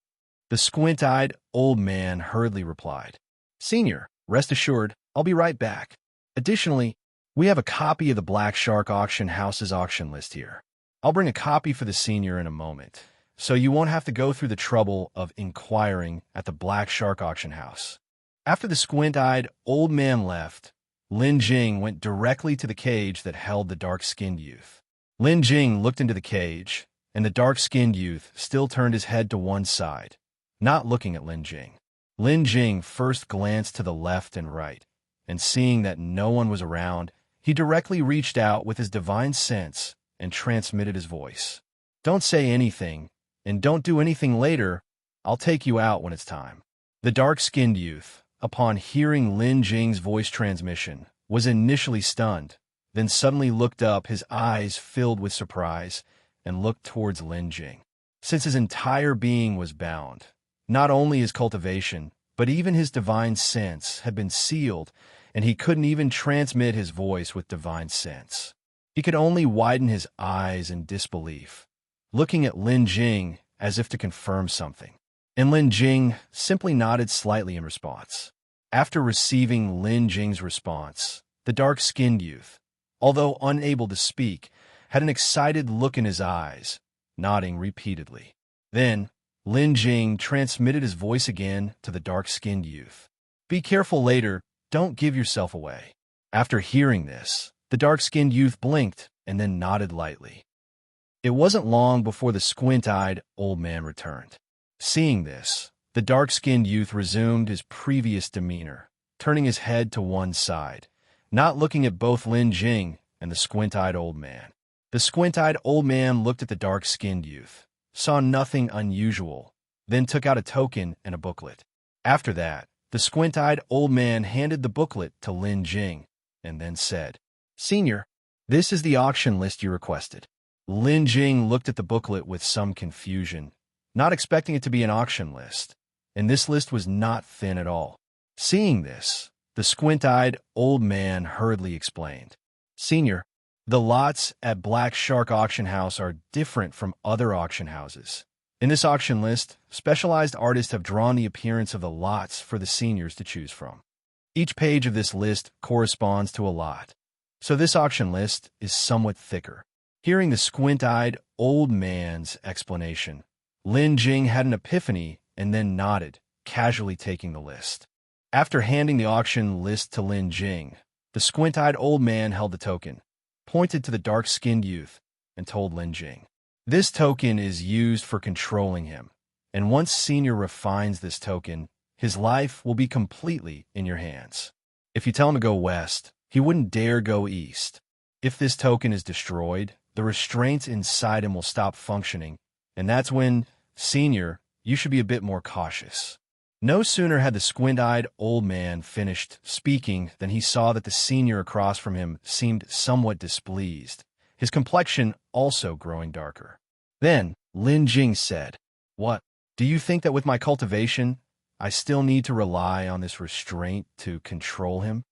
The squint-eyed old man hurriedly replied, "Senior, rest assured, I'll be right back. Additionally, we have a copy of the Black Shark Auction House's auction list here. I'll bring a copy for the senior in a moment, so you won't have to go through the trouble of inquiring at the Black Shark Auction House." After the squint-eyed old man left, Lin Jing went directly to the cage that held the dark-skinned youth. Lin Jing looked into the cage, and the dark-skinned youth still turned his head to one side, not looking at Lin Jing. Lin Jing first glanced to the left and right, and seeing that no one was around, he directly reached out with his divine sense and transmitted his voice. "Don't say anything, and don't do anything later. I'll take you out when it's time." The dark-skinned youth, upon hearing Lin Jing's voice transmission, was initially stunned, then suddenly looked up, his eyes filled with surprise, and looked towards Lin Jing. Since his entire being was bound, not only his cultivation, but even his divine sense had been sealed, and he couldn't even transmit his voice with divine sense. He could only widen his eyes in disbelief, looking at Lin Jing as if to confirm something. And Lin Jing simply nodded slightly in response. After receiving Lin Jing's response, the dark-skinned youth, although unable to speak, had an excited look in his eyes, nodding repeatedly. Then, Lin Jing transmitted his voice again to the dark-skinned youth. "Be careful later, don't give yourself away." After hearing this, the dark-skinned youth blinked and then nodded lightly. It wasn't long before the squint-eyed old man returned. Seeing this, the dark-skinned youth resumed his previous demeanor, turning his head to one side, not looking at both Lin Jing and the squint-eyed old man. The squint-eyed old man looked at the dark-skinned youth, saw nothing unusual, then took out a token and a booklet. After that, the squint-eyed old man handed the booklet to Lin Jing and then said, "Senior, this is the auction list you requested." Lin Jing looked at the booklet with some confusion, not expecting it to be an auction list, and this list was not thin at all. Seeing this, the squint-eyed old man hurriedly explained, "Senior, the lots at Black Shark Auction House are different from other auction houses. In this auction list, specialized artists have drawn the appearance of the lots for the seniors to choose from. Each page of this list corresponds to a lot, so this auction list is somewhat thicker." Hearing the squint-eyed old man's explanation, Lin Jing had an epiphany and then nodded, casually taking the list. After handing the auction list to Lin Jing, the squint-eyed old man held the token, pointed to the dark-skinned youth, and told Lin Jing, "This token is used for controlling him, and once Senior refines this token, his life will be completely in your hands. If you tell him to go west, he wouldn't dare go east. If this token is destroyed, the restraints inside him will stop functioning, and that's when, Senior, you should be a bit more cautious." No sooner had the squint-eyed old man finished speaking than he saw that the senior across from him seemed somewhat displeased, his complexion also growing darker. Then Lin Jing said, "What, do you think that with my cultivation, I still need to rely on this restraint to control him?"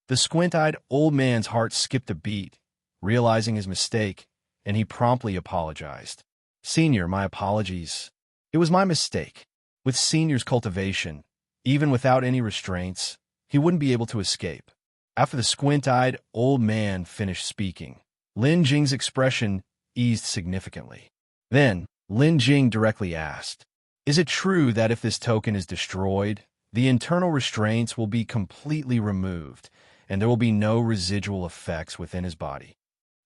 The squint-eyed old man's heart skipped a beat, realizing his mistake, and he promptly apologized. "Senior, my apologies. It was my mistake. With Senior's cultivation, even without any restraints, he wouldn't be able to escape." After the squint-eyed old man finished speaking, Lin Jing's expression eased significantly. Then, Lin Jing directly asked, "Is it true that if this token is destroyed, the internal restraints will be completely removed, and there will be no residual effects within his body?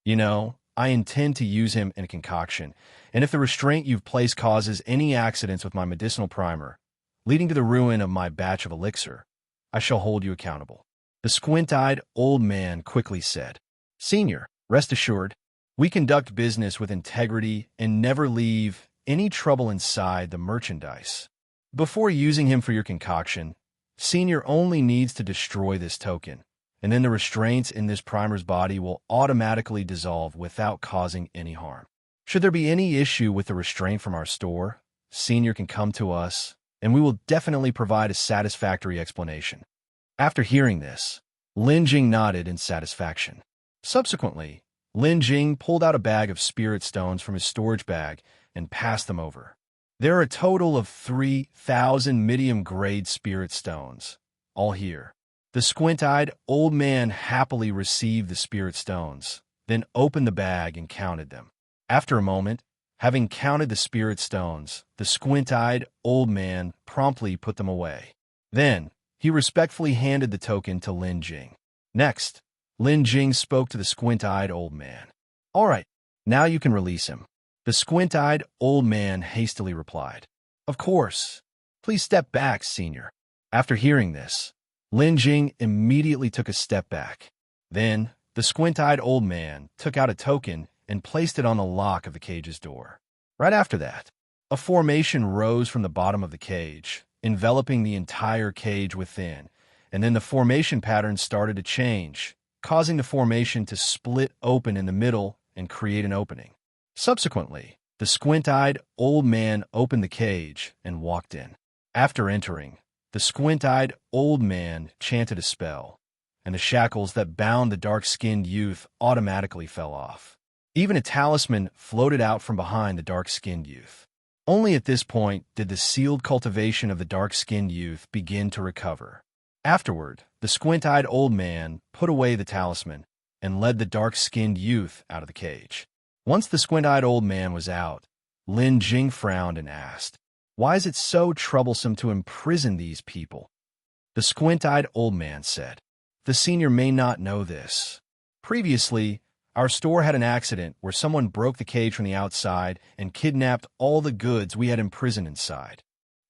You know, I intend to use him in a concoction, and if the restraint you've placed causes any accidents with my medicinal primer, leading to the ruin of my batch of elixir, I shall hold you accountable." The squint-eyed old man quickly said, "Senior, rest assured, we conduct business with integrity and never leave any trouble inside the merchandise. Before using him for your concoction, Senior only needs to destroy this token, and then the restraints in this primer's body will automatically dissolve without causing any harm. Should there be any issue with the restraint from our store, Senior can come to us, and we will definitely provide a satisfactory explanation." After hearing this, Lin Jing nodded in satisfaction. Subsequently, Lin Jing pulled out a bag of spirit stones from his storage bag and passed them over. There are a total of 3,000 medium-grade spirit stones, all here. The squint-eyed old man happily received the spirit stones, then opened the bag and counted them. After a moment, having counted the spirit stones, the squint-eyed old man promptly put them away. Then, he respectfully handed the token to Lin Jing. Next, Lin Jing spoke to the squint-eyed old man. "All right, Now you can release him. The squint-eyed old man hastily replied. Of course. Please step back, senior. After hearing this, Lin Jing immediately took a step back. Then, the squint-eyed old man took out a token and placed it on the lock of the cage's door. Right after that, a formation rose from the bottom of the cage, enveloping the entire cage within, and then the formation pattern started to change, causing the formation to split open in the middle and create an opening. Subsequently, the squint-eyed old man opened the cage and walked in. After entering, the squint-eyed old man chanted a spell, and the shackles that bound the dark-skinned youth automatically fell off. Even a talisman floated out from behind the dark-skinned youth. Only at this point did the sealed cultivation of the dark-skinned youth begin to recover. Afterward, the squint-eyed old man put away the talisman and led the dark-skinned youth out of the cage. Once the squint-eyed old man was out, Lin Jing frowned and asked, "Why is it so troublesome to imprison these people?" The squint-eyed old man said, "The senior may not know this. Previously, our store had an accident where someone broke the cage from the outside and kidnapped all the goods we had imprisoned inside.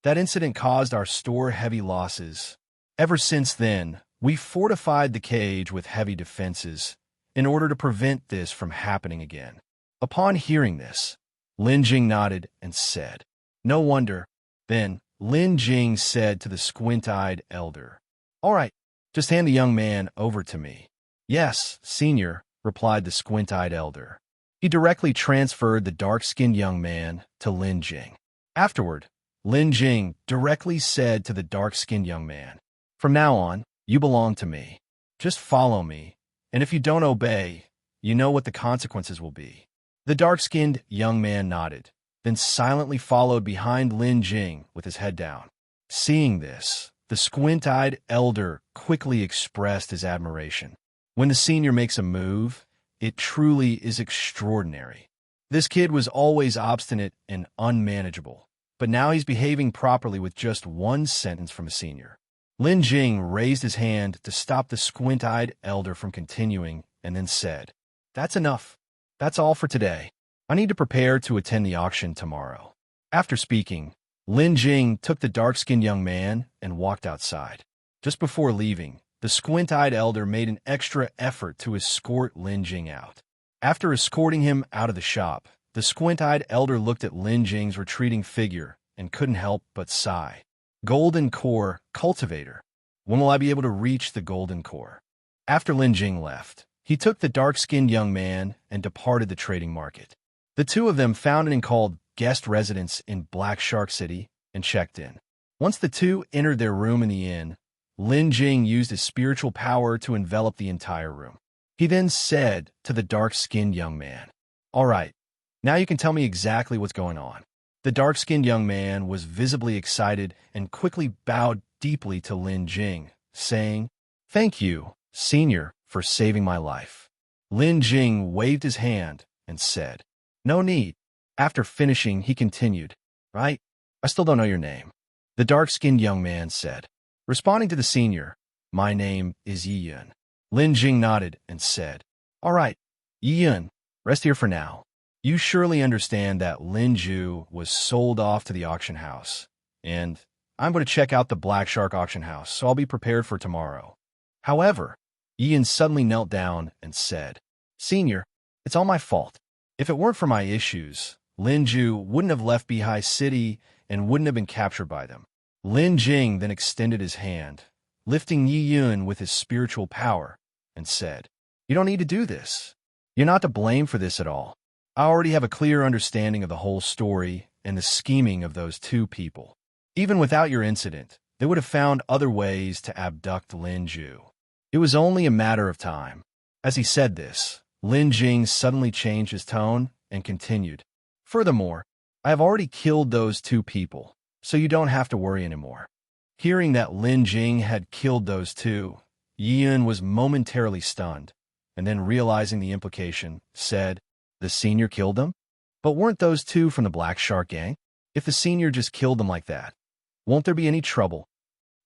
That incident caused our store heavy losses. Ever since then, we fortified the cage with heavy defenses in order to prevent this from happening again." Upon hearing this, Lin Jing nodded and said, "No wonder." Then Lin Jing said to the squint-eyed elder, "All right, just hand the young man over to me." "Yes, senior," replied the squint-eyed elder. He directly transferred the dark-skinned young man to Lin Jing. Afterward, Lin Jing directly said to the dark-skinned young man, "From now on, you belong to me. Just follow me, and if you don't obey, you know what the consequences will be." The dark-skinned young man nodded, then silently followed behind Lin Jing with his head down. Seeing this, the squint-eyed elder quickly expressed his admiration. When the senior makes a move, it truly is extraordinary. This kid was always obstinate and unmanageable, but now he's behaving properly with just one sentence from a senior. Lin Jing raised his hand to stop the squint-eyed elder from continuing and then said, "That's enough. That's all for today. I need to prepare to attend the auction tomorrow." After speaking, Lin Jing took the dark-skinned young man and walked outside. Just before leaving, the squint-eyed elder made an extra effort to escort Lin Jing out. After escorting him out of the shop, the squint-eyed elder looked at Lin Jing's retreating figure and couldn't help but sigh. Golden core cultivator. When will I be able to reach the golden core? After Lin Jing left, he took the dark-skinned young man and departed the trading market. The two of them found an inn called Guest Residence in Black Shark City and checked in. Once the two entered their room in the inn, Lin Jing used his spiritual power to envelop the entire room. He then said to the dark-skinned young man, "All right, now you can tell me exactly what's going on." The dark-skinned young man was visibly excited and quickly bowed deeply to Lin Jing, saying, "Thank you, senior, for saving my life." Lin Jing waved his hand and said, "No need." After finishing, he continued, "Right, I still don't know your name." The dark-skinned young man said, responding to the senior, "My name is Yiyun." Lin Jing nodded and said, "All right, Yiyun, rest here for now. You surely understand that Lin Jue was sold off to the auction house, and I'm going to check out the Black Shark auction house, so I'll be prepared for tomorrow." However, Yiyun suddenly knelt down and said, "Senior, it's all my fault. If it weren't for my issues, Lin Jue wouldn't have left Beihai City and wouldn't have been captured by them." Lin Jing then extended his hand, lifting Yiyun with his spiritual power, and said, "You don't need to do this. You're not to blame for this at all. I already have a clear understanding of the whole story and the scheming of those two people. Even without your incident, they would have found other ways to abduct Lin Jue. It was only a matter of time." As he said this, Lin Jing suddenly changed his tone and continued, "Furthermore, I have already killed those two people, so you don't have to worry anymore." Hearing that Lin Jing had killed those two, Yiyun was momentarily stunned, and then realizing the implication, said, "The senior killed them? But weren't those two from the Black Shark gang? If the senior just killed them like that, won't there be any trouble?"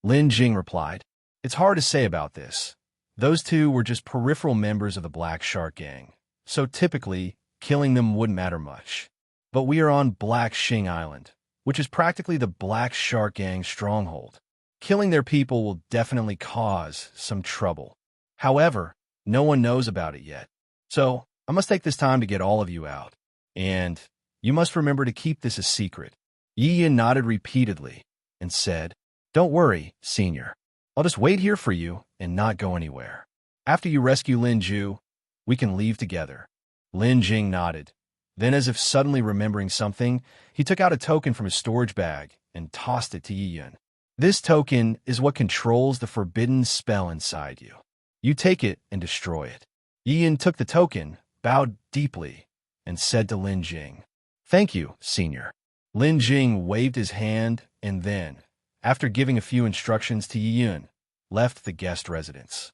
Lin Jing replied, "It's hard to say about this. Those two were just peripheral members of the Black Shark gang, so typically, killing them wouldn't matter much. But we are on Black Qing Island, which is practically the Black Shark Gang's stronghold. Killing their people will definitely cause some trouble. However, no one knows about it yet. So, I must take this time to get all of you out. And you must remember to keep this a secret. Yi Yin nodded repeatedly and said, "Don't worry, Senior. I'll just wait here for you and not go anywhere. After you rescue Lin Jue, we can leave together." Lin Jing nodded. Then, as if suddenly remembering something, he took out a token from his storage bag and tossed it to Yi Yin. "This token is what controls the forbidden spell inside you. You take it and destroy it." Yi Yin took the token, bowed deeply, and said to Lin Jing, "Thank you, Senior." Lin Jing waved his hand and then, after giving a few instructions to Yi Yin, left the guest residence.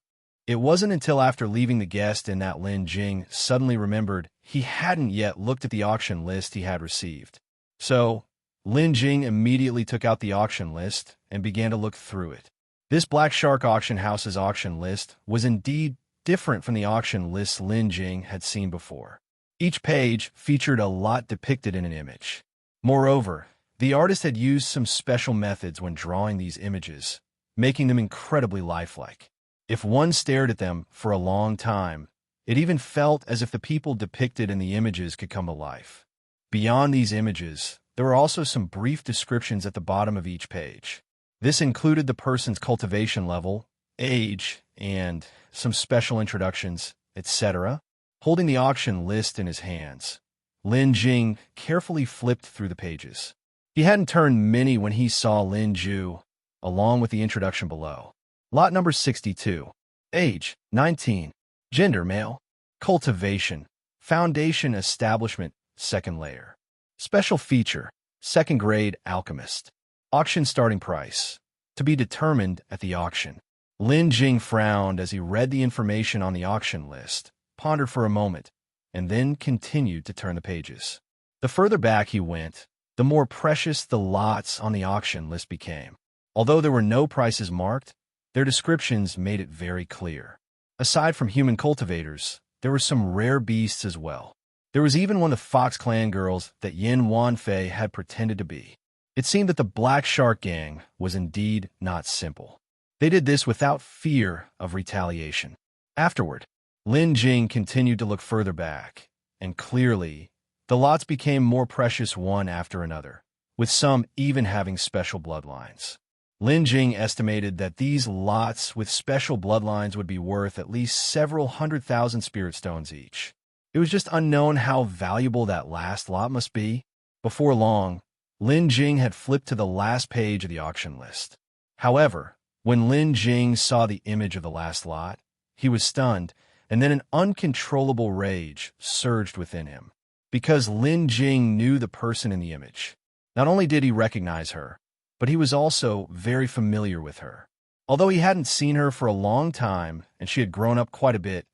It wasn't until after leaving the guest inn that Lin Jing suddenly remembered he hadn't yet looked at the auction list he had received. So, Lin Jing immediately took out the auction list and began to look through it. This Black Shark Auction House's auction list was indeed different from the auction lists Lin Jing had seen before. Each page featured a lot depicted in an image. Moreover, the artist had used some special methods when drawing these images, making them incredibly lifelike. If one stared at them for a long time, it even felt as if the people depicted in the images could come to life. Beyond these images, there were also some brief descriptions at the bottom of each page. This included the person's cultivation level, age, and some special introductions, etc. Holding the auction list in his hands, Lin Jing carefully flipped through the pages. He hadn't turned many when he saw Lin Jue, along with the introduction below. Lot number 62. Age, 19. Gender, male. Cultivation. Foundation establishment, second layer. Special feature, second grade alchemist. Auction starting price, to be determined at the auction. Lin Jing frowned as he read the information on the auction list, pondered for a moment, and then continued to turn the pages. The further back he went, the more precious the lots on the auction list became. Although there were no prices marked, their descriptions made it very clear. Aside from human cultivators, there were some rare beasts as well. There was even one of the Fox Clan girls that Yin Wanfei had pretended to be. It seemed that the Black Shark Gang was indeed not simple. They did this without fear of retaliation. Afterward, Lin Jing continued to look further back, and clearly, the lots became more precious one after another, with some even having special bloodlines. Lin Jing estimated that these lots with special bloodlines would be worth at least several 100,000 spirit stones each. It was just unknown how valuable that last lot must be. Before long, Lin Jing had flipped to the last page of the auction list. However, when Lin Jing saw the image of the last lot, he was stunned, and then an uncontrollable rage surged within him. Because Lin Jing knew the person in the image. Not only did he recognize her, but he was also very familiar with her. Although he hadn't seen her for a long time and she had grown up quite a bit,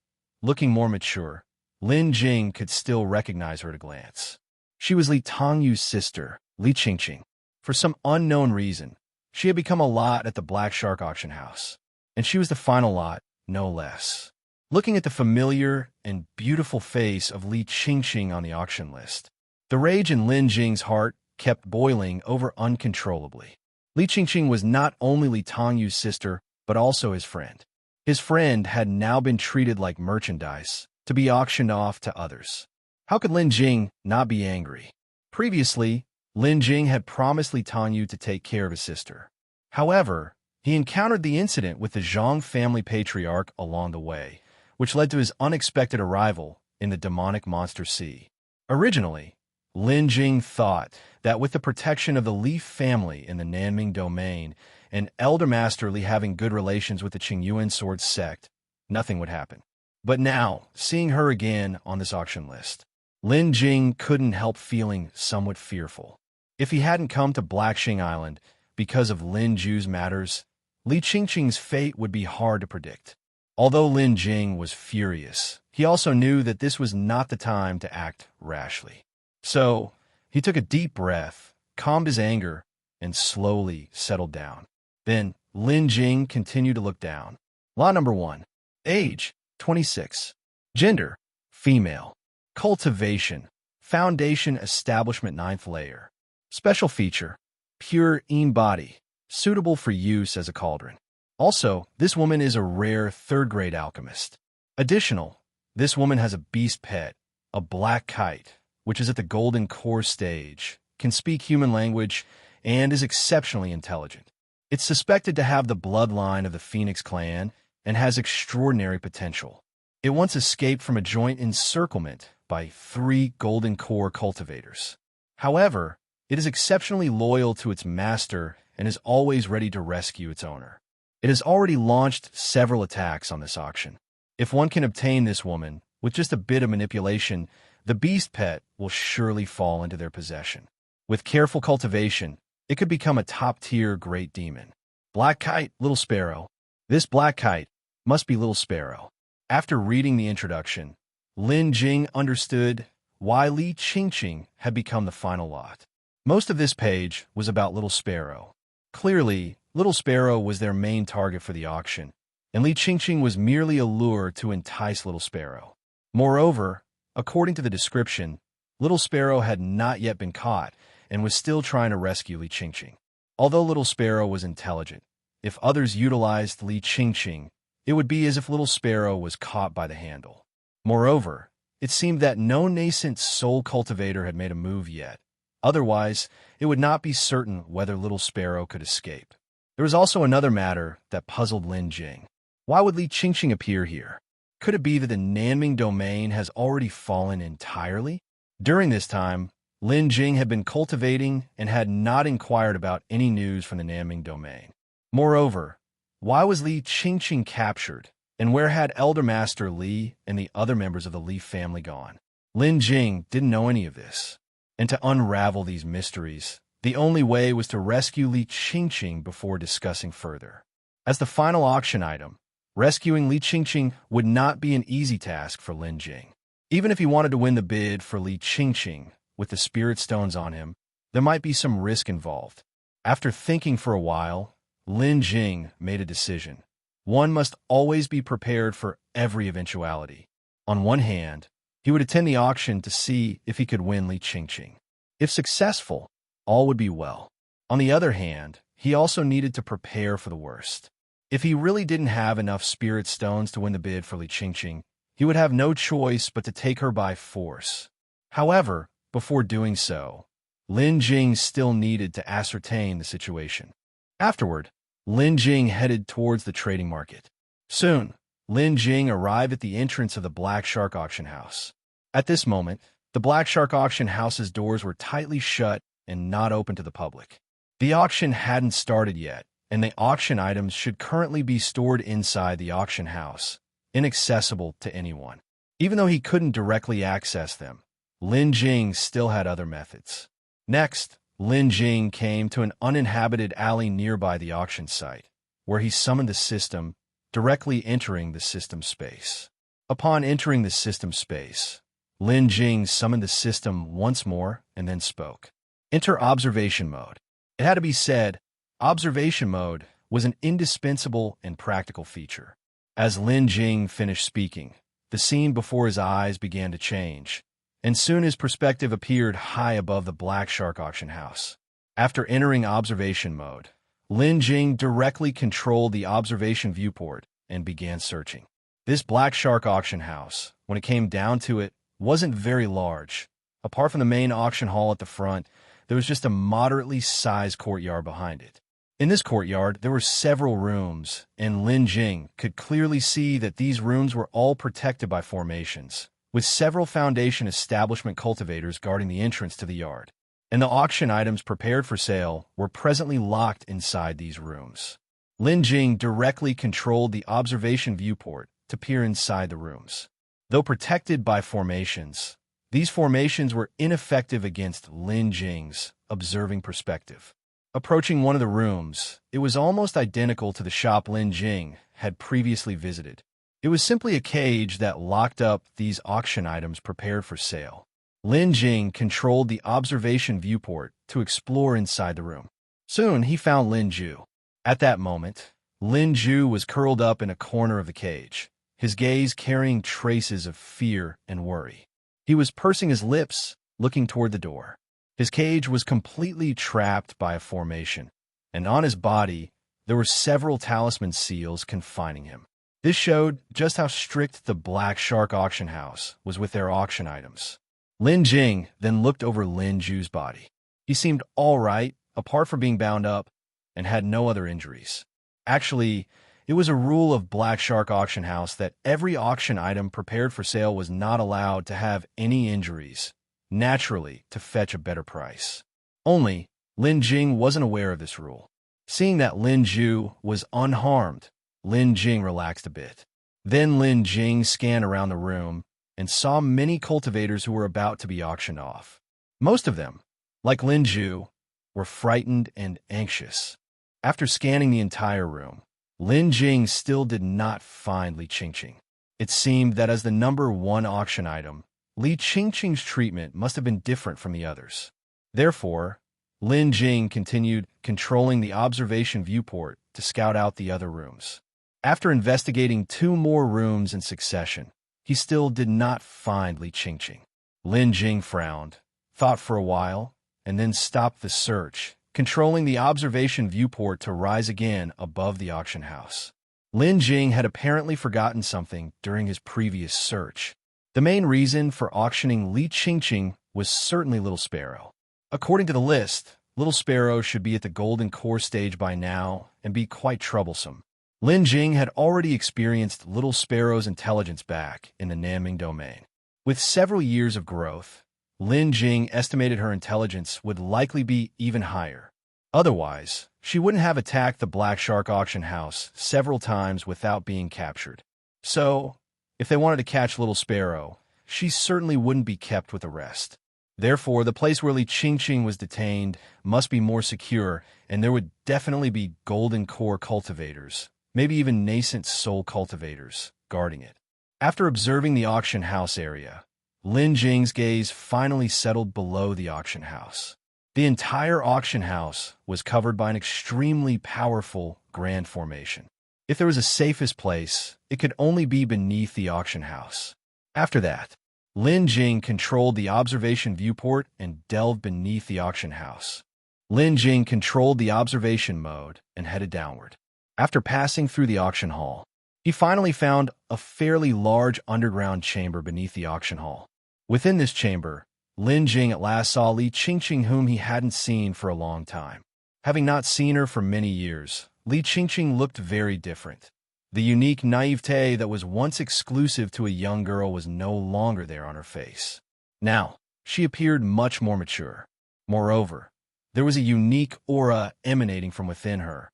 looking more mature, Lin Jing could still recognize her at a glance. She was Li Tongyu's sister, Li Qingqing. For some unknown reason, she had become a lot at the Black Shark Auction House, and she was the final lot, no less. Looking at the familiar and beautiful face of Li Qingqing on the auction list, the rage in Lin Jing's heart kept boiling over uncontrollably. Li Qingqing was not only Li Tongyu's sister, but also his friend. His friend had now been treated like merchandise, to be auctioned off to others. How could Lin Jing not be angry? Previously, Lin Jing had promised Li Tongyu to take care of his sister. However, he encountered the incident with the Zhang family patriarch along the way, which led to his unexpected arrival in the demonic monster sea. Originally, Lin Jing thought that with the protection of the Li family in the Nanming domain and Elder Master Li having good relations with the Qingyuan sword sect, nothing would happen. But now, seeing her again on this auction list, Lin Jing couldn't help feeling somewhat fearful. If he hadn't come to Black Qing Island because of Lin Jue's matters, Li Qingqing's fate would be hard to predict. Although Lin Jing was furious, he also knew that this was not the time to act rashly. So, he took a deep breath, calmed his anger, and slowly settled down. Then, Lin Jing continued to look down. Lot number 1. Age, 26. Gender, female. Cultivation. Foundation establishment 9th layer. Special feature. Pure body. Suitable for use as a cauldron. Also, this woman is a rare 3rd-grade alchemist. Additional, this woman has a beast pet, a black kite, which is at the golden core stage, can speak human language, and is exceptionally intelligent. It's suspected to have the bloodline of the Phoenix clan and has extraordinary potential. It once escaped from a joint encirclement by 3 golden core cultivators. However, it is exceptionally loyal to its master and is always ready to rescue its owner. It has already launched several attacks on this auction. If one can obtain this woman, with just a bit of manipulation, the beast pet will surely fall into their possession. With careful cultivation, it could become a top-tier great demon. Black Kite, Little Sparrow. This Black Kite must be Little Sparrow. After reading the introduction, Lin Jing understood why Qingqing had become the final lot. Most of this page was about Little Sparrow. Clearly, Little Sparrow was their main target for the auction, and Qingqing was merely a lure to entice Little Sparrow. Moreover, according to the description, Little Sparrow had not yet been caught and was still trying to rescue Qingqing. Although Little Sparrow was intelligent, if others utilized Qingqing, it would be as if Little Sparrow was caught by the handle. Moreover, it seemed that no nascent soul cultivator had made a move yet. Otherwise, it would not be certain whether Little Sparrow could escape. There was also another matter that puzzled Lin Jing. Why would Qingqing appear here? Could it be that the Nanming domain has already fallen entirely? During this time, Lin Jing had been cultivating and had not inquired about any news from the Nanming domain. Moreover, why was Qingqing captured, and where had Elder Master Li and the other members of the Li family gone? Lin Jing didn't know any of this, and to unravel these mysteries, the only way was to rescue Qingqing before discussing further. As the final auction item, rescuing Qingqing would not be an easy task for Lin Jing. Even if he wanted to win the bid for Qingqing with the spirit stones on him, there might be some risk involved. After thinking for a while, Lin Jing made a decision. One must always be prepared for every eventuality. On one hand, he would attend the auction to see if he could win Qingqing. If successful, all would be well. On the other hand, he also needed to prepare for the worst. If he really didn't have enough spirit stones to win the bid for Qingqing, he would have no choice but to take her by force. However, before doing so, Lin Jing still needed to ascertain the situation. Afterward, Lin Jing headed towards the trading market. Soon, Lin Jing arrived at the entrance of the Black Shark Auction House. At this moment, the Black Shark Auction House's doors were tightly shut and not open to the public. The auction hadn't started yet, and the auction items should currently be stored inside the auction house, inaccessible to anyone. Even though he couldn't directly access them, Lin Jing still had other methods. Next, Lin Jing came to an uninhabited alley nearby the auction site, where he summoned the system, directly entering the system space. Upon entering the system space, Lin Jing summoned the system once more and then spoke. Enter observation mode. It had to be said, observation mode was an indispensable and practical feature. As Lin Jing finished speaking, the scene before his eyes began to change, and soon his perspective appeared high above the Black Shark Auction House. After entering observation mode, Lin Jing directly controlled the observation viewport and began searching. This Black Shark Auction House, when it came down to it, wasn't very large. Apart from the main auction hall at the front, there was just a moderately sized courtyard behind it. In this courtyard, there were several rooms, and Lin Jing could clearly see that these rooms were all protected by formations, with several foundation establishment cultivators guarding the entrance to the yard. And the auction items prepared for sale were presently locked inside these rooms. Lin Jing directly controlled the observation viewport to peer inside the rooms. Though protected by formations, these formations were ineffective against Lin Jing's observing perspective. Approaching one of the rooms, it was almost identical to the shop Lin Jing had previously visited. It was simply a cage that locked up these auction items prepared for sale. Lin Jing controlled the observation viewport to explore inside the room. Soon, he found Lin Jue. At that moment, Lin Jue was curled up in a corner of the cage, his gaze carrying traces of fear and worry. He was pursing his lips, looking toward the door. His cage was completely trapped by a formation, and on his body there were several talisman seals confining him. This showed just how strict the Black Shark auction house was with their auction items. Lin Jing then looked over Lin Jue's body. He seemed all right, apart from being bound up, and had no other injuries. Actually, it was a rule of Black Shark auction house that every auction item prepared for sale was not allowed to have any injuries, naturally to fetch a better price. Only, Lin Jing wasn't aware of this rule. Seeing that Lin Jue was unharmed, Lin Jing relaxed a bit. Then Lin Jing scanned around the room and saw many cultivators who were about to be auctioned off. Most of them, like Lin Jue, were frightened and anxious. After scanning the entire room, Lin Jing still did not find Li Qingqing. It seemed that as the number one auction item, Li Qingqing's treatment must have been different from the others. Therefore, Lin Jing continued controlling the observation viewport to scout out the other rooms. After investigating 2 more rooms in succession, he still did not find Li Qingqing. Lin Jing frowned, thought for a while, and then stopped the search, controlling the observation viewport to rise again above the auction house. Lin Jing had apparently forgotten something during his previous search. The main reason for auctioning Li Qingqing was certainly Little Sparrow. According to the list, Little Sparrow should be at the Golden Core stage by now and be quite troublesome. Lin Jing had already experienced Little Sparrow's intelligence back in the Nanming domain. With several years of growth, Lin Jing estimated her intelligence would likely be even higher. Otherwise, she wouldn't have attacked the Black Shark auction house several times without being captured. So, if they wanted to catch Little Sparrow, she certainly wouldn't be kept with the rest. Therefore, the place where Li Qingqing was detained must be more secure, and there would definitely be Golden Core cultivators, maybe even nascent soul cultivators, guarding it. After observing the auction house area, Lin Jing's gaze finally settled below the auction house. The entire auction house was covered by an extremely powerful grand formation. If there was a safest place, it could only be beneath the auction house. After that, Lin Jing controlled the observation viewport and delved beneath the auction house. Lin Jing controlled the observation mode and headed downward. After passing through the auction hall, he finally found a fairly large underground chamber beneath the auction hall. Within this chamber, Lin Jing at last saw Li Qingqing, whom he hadn't seen for a long time. Having not seen her for many years, Li Qingqing looked very different. The unique naivete that was once exclusive to a young girl was no longer there on her face. Now, she appeared much more mature. Moreover, there was a unique aura emanating from within her,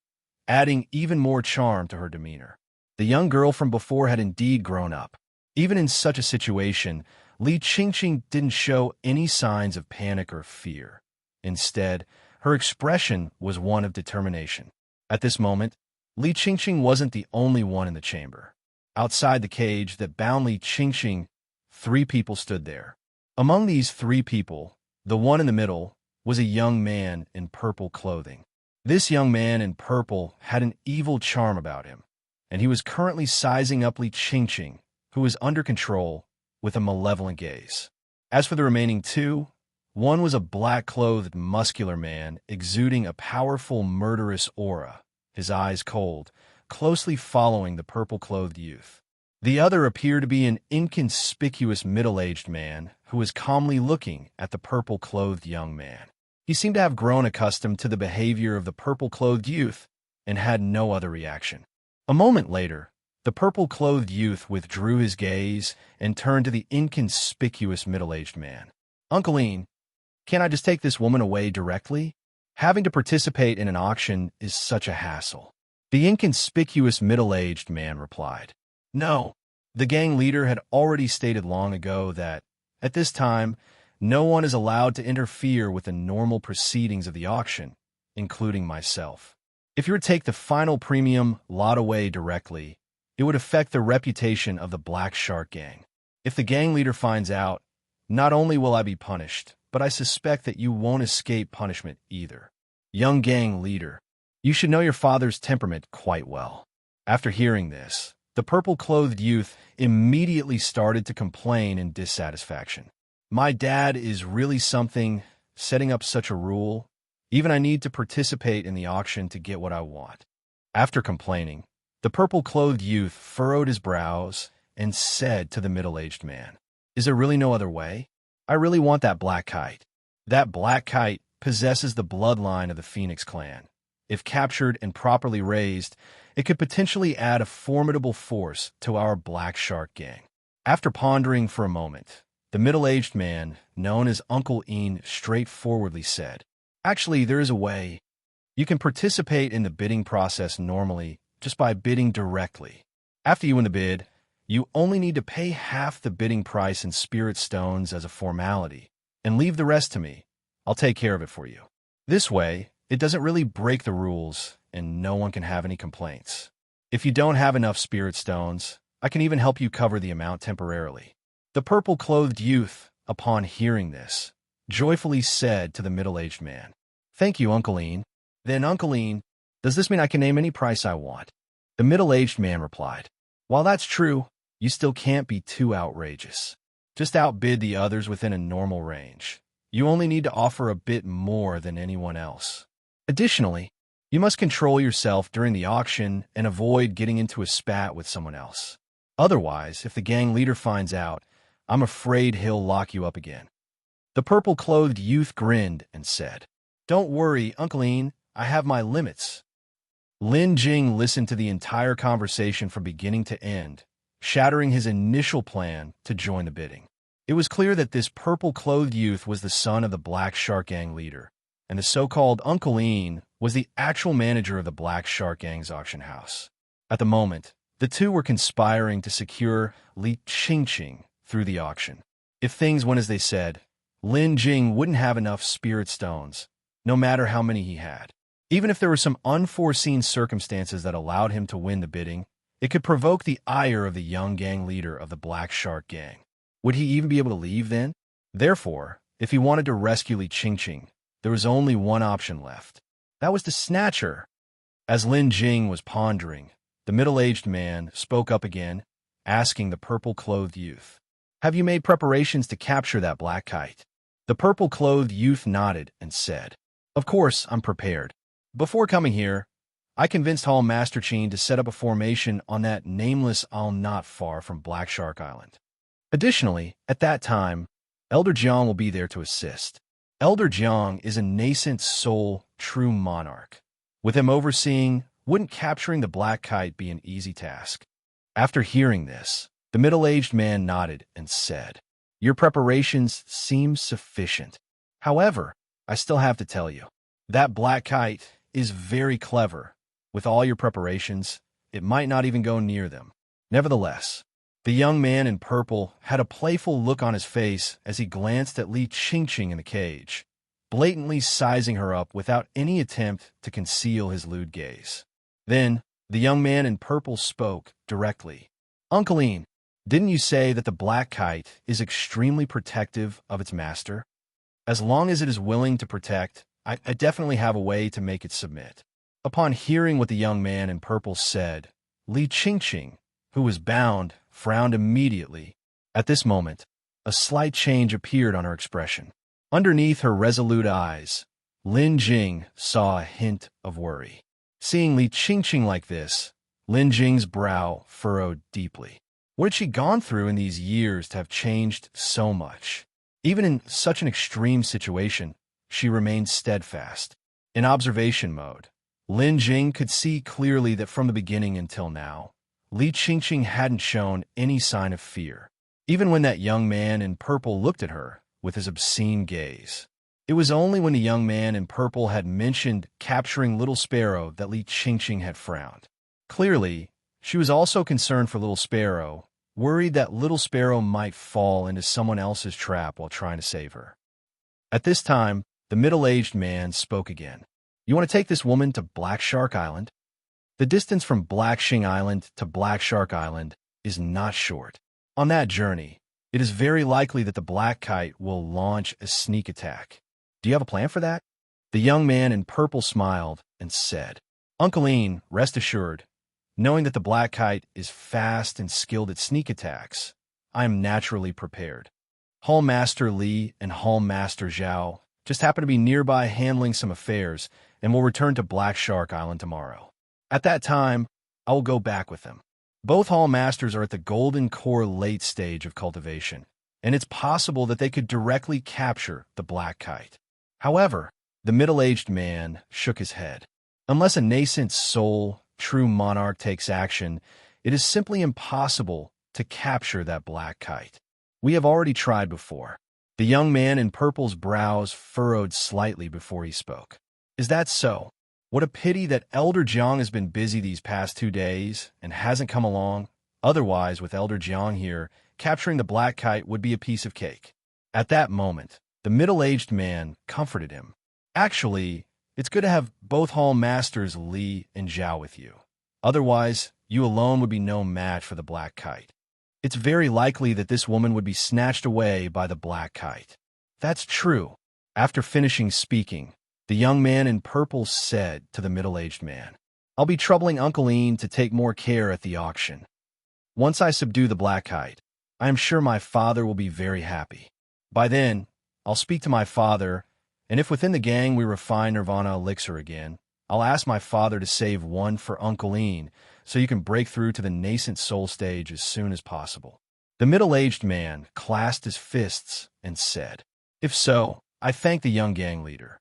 adding even more charm to her demeanor. The young girl from before had indeed grown up. Even in such a situation, Li Qingqing didn't show any signs of panic or fear. Instead, her expression was one of determination. At this moment, Li Qingqing wasn't the only one in the chamber. Outside the cage that bound Li Qingqing, 3 people stood there. Among these 3 people, the one in the middle was a young man in purple clothing. This young man in purple had an evil charm about him, and he was currently sizing up Li Qingqing, who was under control, with a malevolent gaze. As for the remaining 2, one was a black-clothed, muscular man exuding a powerful, murderous aura, his eyes cold, closely following the purple-clothed youth. The other appeared to be an inconspicuous middle-aged man who was calmly looking at the purple-clothed young man. He seemed to have grown accustomed to the behavior of the purple-clothed youth and had no other reaction. A moment later, the purple-clothed youth withdrew his gaze and turned to the inconspicuous middle-aged man. "Uncle Lin, can't I just take this woman away directly? Having to participate in an auction is such a hassle." The inconspicuous middle-aged man replied. No, the gang leader had already stated long ago that, at this time, no one is allowed to interfere with the normal proceedings of the auction, including myself. If you were to take the final premium lot away directly, it would affect the reputation of the Black Shark gang. If the gang leader finds out, not only will I be punished, but I suspect that you won't escape punishment either. Young gang leader, you should know your father's temperament quite well. After hearing this, the purple-clothed youth immediately started to complain in dissatisfaction. My dad is really something, setting up such a rule. Even I need to participate in the auction to get what I want. After complaining, the purple-clothed youth furrowed his brows and said to the middle-aged man, "Is there really no other way? I really want that black kite. That black kite possesses the bloodline of the Phoenix clan. If captured and properly raised, it could potentially add a formidable force to our Black Shark gang." After pondering for a moment, the middle-aged man, known as Uncle Ian, straightforwardly said, "Actually, there is a way. You can participate in the bidding process normally just by bidding directly. After you win the bid, you only need to pay half the bidding price in spirit stones as a formality, and leave the rest to me. I'll take care of it for you. This way, it doesn't really break the rules, and no one can have any complaints. If you don't have enough spirit stones, I can even help you cover the amount temporarily." The purple-clothed youth, upon hearing this, joyfully said to the middle-aged man, "Thank you, Uncle Ian." "Then, Uncle Ian, does this mean I can name any price I want?" The middle-aged man replied, "While that's true, you still can't be too outrageous. Just outbid the others within a normal range. You only need to offer a bit more than anyone else. Additionally, you must control yourself during the auction and avoid getting into a spat with someone else. Otherwise, if the gang leader finds out, I'm afraid he'll lock you up again." The purple-clothed youth grinned and said, "Don't worry, Uncle Ian, I have my limits." Lin Jing listened to the entire conversation from beginning to end, shattering his initial plan to join the bidding. It was clear that this purple-clothed youth was the son of the Black Shark Gang leader, and the so-called Uncle Ian was the actual manager of the Black Shark Gang's auction house. At the moment, the two were conspiring to secure Qingqing through the auction. If things went as they said, Lin Jing wouldn't have enough spirit stones, no matter how many he had. Even if there were some unforeseen circumstances that allowed him to win the bidding, it could provoke the ire of the young gang leader of the Black Shark Gang. Would he even be able to leave then? Therefore, if he wanted to rescue Qingqing, there was only one option left. That was to snatch her. As Lin Jing was pondering, the middle-aged man spoke up again, asking the purple-clothed youth, "Have you made preparations to capture that black kite?" The purple-clothed youth nodded and said, "Of course, I'm prepared. Before coming here, I convinced Hall Master Qing to set up a formation on that nameless isle not far from Black Shark Island. Additionally, at that time, Elder Jiang will be there to assist. Elder Jiang is a nascent soul, true monarch. With him overseeing, wouldn't capturing the black kite be an easy task?" After hearing this, the middle-aged man nodded and said, "Your preparations seem sufficient. However, I still have to tell you, that black kite is very clever. With all your preparations, it might not even go near them." Nevertheless, the young man in purple had a playful look on his face as he glanced at Qingqing in the cage, blatantly sizing her up without any attempt to conceal his lewd gaze. Then, the young man in purple spoke directly. "Uncle Ian, didn't you say that the black kite is extremely protective of its master? As long as it is willing to protect, I definitely have a way to make it submit." Upon hearing what the young man in purple said, Qingqing, who was bound, frowned immediately. At this moment, a slight change appeared on her expression. Underneath her resolute eyes, Lin Jing saw a hint of worry. Seeing Qingqing like this, Lin Jing's brow furrowed deeply. What had she gone through in these years to have changed so much? Even in such an extreme situation, she remained steadfast. In observation mode, Lin Jing could see clearly that from the beginning until now, Qingqing hadn't shown any sign of fear, even when that young man in purple looked at her with his obscene gaze. It was only when the young man in purple had mentioned capturing little Sparrow that Qingqing had frowned. Clearly, she was also concerned for little Sparrow, worried that little Sparrow might fall into someone else's trap while trying to save her. At this time, the middle-aged man spoke again. "You want to take this woman to Black Shark Island? The distance from Black Shing Island to Black Shark Island is not short. On that journey, it is very likely that the black kite will launch a sneak attack. Do you have a plan for that?" The young man in purple smiled and said, "Uncle Ian, rest assured, knowing that the black kite is fast and skilled at sneak attacks, I am naturally prepared." Hall Master Li and Hall Master Zhao just happen to be nearby handling some affairs and will return to Black Shark Island tomorrow. At that time, I will go back with them. Both Hall Masters are at the Golden Core late stage of cultivation, and it's possible that they could directly capture the Black Kite. However, the middle-aged man shook his head. Unless a nascent soul, true monarch takes action, it is simply impossible to capture that Black Kite. We have already tried before. The young man in purple's brows furrowed slightly before he spoke. Is that so? What a pity that Elder Jiang has been busy these past 2 days and hasn't come along. Otherwise, with Elder Jiang here, capturing the Black Kite would be a piece of cake. At that moment, the middle-aged man comforted him. Actually, it's good to have both Hall Masters Li and Zhao with you. Otherwise, you alone would be no match for the Black Kite. It's very likely that this woman would be snatched away by the Black Kite. That's true. After finishing speaking, the young man in purple said to the middle-aged man, I'll be troubling Uncle Lin to take more care at the auction. Once I subdue the Black Kite, I am sure my father will be very happy. By then, I'll speak to my father, and if within the gang we refine Nirvana elixir again, I'll ask my father to save one for Uncle Lin, so you can break through to the nascent soul stage as soon as possible. The middle-aged man clasped his fists and said, If so, I thank the young gang leader.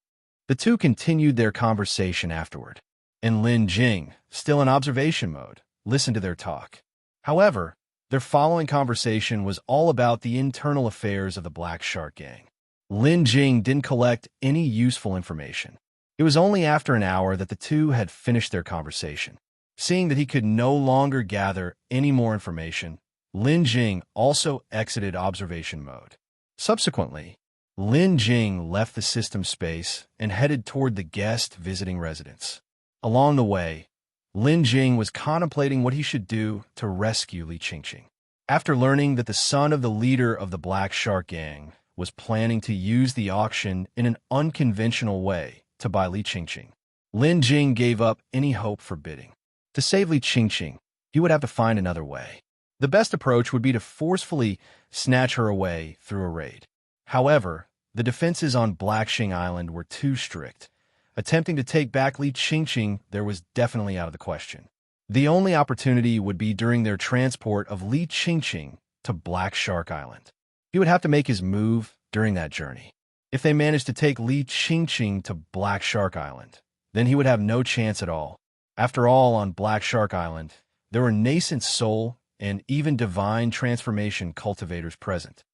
The two continued their conversation afterward, and Lin Jing, still in observation mode, listened to their talk. However, their following conversation was all about the internal affairs of the Black Shark gang. Lin Jing didn't collect any useful information. It was only after an hour that the two had finished their conversation. Seeing that he could no longer gather any more information, Lin Jing also exited observation mode. Subsequently, Lin Jing left the system space and headed toward the guest visiting residence. Along the way, Lin Jing was contemplating what he should do to rescue Li Qingqing. After learning that the son of the leader of the Black Shark gang was planning to use the auction in an unconventional way to buy Li Qingqing, Lin Jing gave up any hope for bidding. To save Li Qingqing, he would have to find another way. The best approach would be to forcefully snatch her away through a raid. However, the defenses on Blackshing Island were too strict. Attempting to take back Li Qingqing there was definitely out of the question. The only opportunity would be during their transport of Li Qingqing to Black Shark Island. He would have to make his move during that journey. If they managed to take Li Qingqing to Black Shark Island, then he would have no chance at all. After all, on Black Shark Island, there were nascent soul and even divine transformation cultivators present.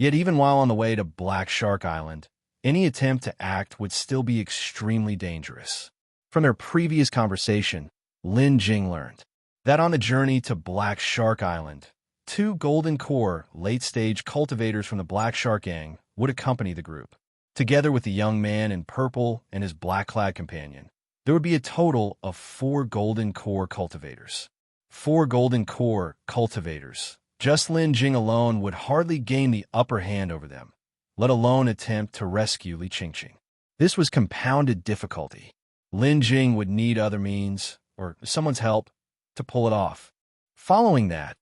Yet even while on the way to Black Shark Island, any attempt to act would still be extremely dangerous. From their previous conversation, Lin Jing learned that on the journey to Black Shark Island, 2 Golden Core late-stage cultivators from the Black Shark gang would accompany the group. Together with the young man in purple and his black-clad companion, there would be a total of 4 Golden Core cultivators. 4 Golden Core cultivators. Just Lin Jing alone would hardly gain the upper hand over them, let alone attempt to rescue Li Qingqing. This was compounded difficulty. Lin Jing would need other means, or someone's help, to pull it off. Following that,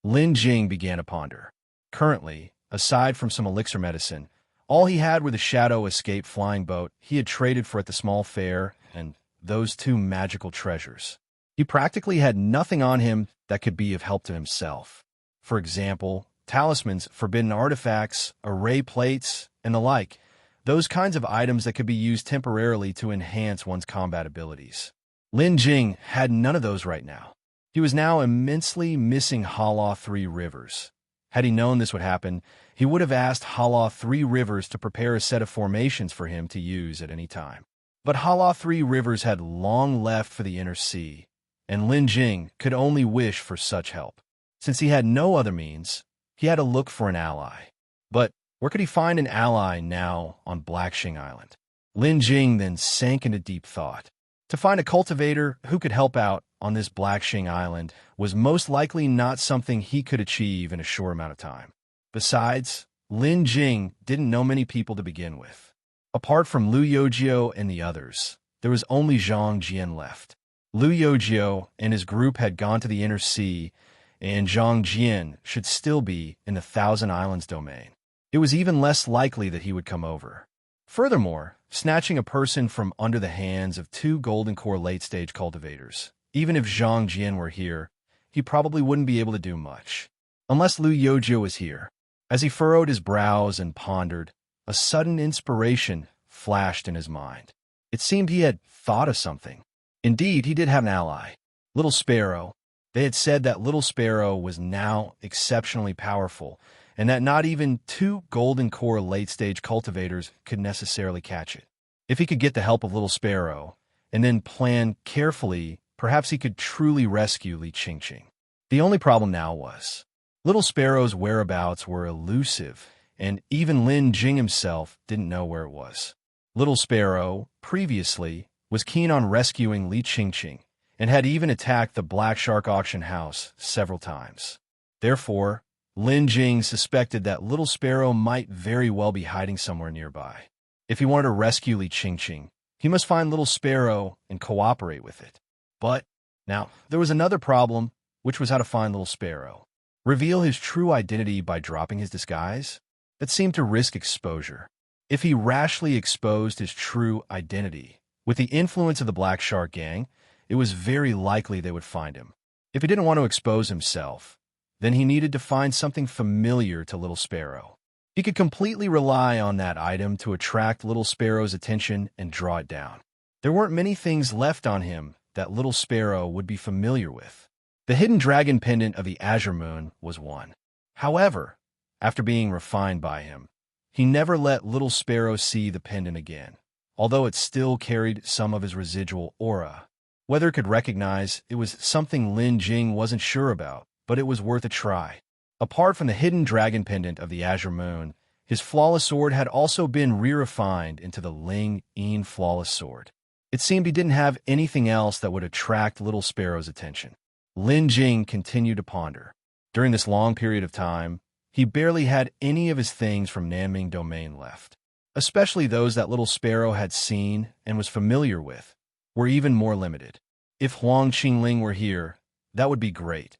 Lin Jing began to ponder. Currently, aside from some elixir medicine, all he had were the Shadow Escape flying boat he had traded for at the small fair and those 2 magical treasures. He practically had nothing on him that could be of help to himself. For example, talismans, forbidden artifacts, array plates, and the like, those kinds of items that could be used temporarily to enhance one's combat abilities. Lin Jing had none of those right now. He was now immensely missing Hala 3 Rivers. Had he known this would happen, he would have asked Hala 3 Rivers to prepare a set of formations for him to use at any time. But Hala 3 Rivers had long left for the inner sea, and Lin Jing could only wish for such help. Since he had no other means, he had to look for an ally. But where could he find an ally now on Blackshing Island? Lin Jing then sank into deep thought. To find a cultivator who could help out on this Blackshing Island was most likely not something he could achieve in a short amount of time. Besides, Lin Jing didn't know many people to begin with. Apart from Liu Youjio and the others, there was only Zhang Jian left. Liu Youjio and his group had gone to the inner sea, and Zhang Jian should still be in the Thousand Islands domain. it was even less likely that he would come over. Furthermore, snatching a person from under the hands of two golden core late-stage cultivators, even if Zhang Jian were here, he probably wouldn't be able to do much. Unless Liu Youjie was here. As he furrowed his brows and pondered, a sudden inspiration flashed in his mind. It seemed he had thought of something. Indeed, he did have an ally. Little Sparrow. They had said that Little Sparrow was now exceptionally powerful, and that not even two golden core late-stage cultivators could necessarily catch it. If he could get the help of Little Sparrow, and then plan carefully, perhaps he could truly rescue Li Qingqing. The only problem now was, Little Sparrow's whereabouts were elusive, and even Lin Jing himself didn't know where it was. Little Sparrow, previously, was keen on rescuing Li Qingqing, and had even attacked the Black Shark auction house several times. Therefore, Lin Jing suspected that Little Sparrow might very well be hiding somewhere nearby. If he wanted to rescue Li Qingqing, he must find Little Sparrow and cooperate with it. But, now, there was another problem, which was how to find Little Sparrow. Reveal his true identity by dropping his disguise? That seemed to risk exposure. If he rashly exposed his true identity, with the influence of the Black Shark gang, it was very likely they would find him. If he didn't want to expose himself, then he needed to find something familiar to Little Sparrow. He could completely rely on that item to attract Little Sparrow's attention and draw it down. There weren't many things left on him that Little Sparrow would be familiar with. The hidden dragon pendant of the Azure Moon was one. However, after being refined by him, he never let Little Sparrow see the pendant again, although it still carried some of his residual aura. Whether it could recognize it was something Lin Jing wasn't sure about, but it was worth a try. Apart from the hidden dragon pendant of the Azure Moon, his flawless sword had also been re-refined into the Ling Jing flawless sword. It seemed he didn't have anything else that would attract Little Sparrow's attention. Lin Jing continued to ponder. During this long period of time, he barely had any of his things from Nanming Domain left. Especially those that Little Sparrow had seen and was familiar with, were even more limited. If Huang Qingling were here, that would be great.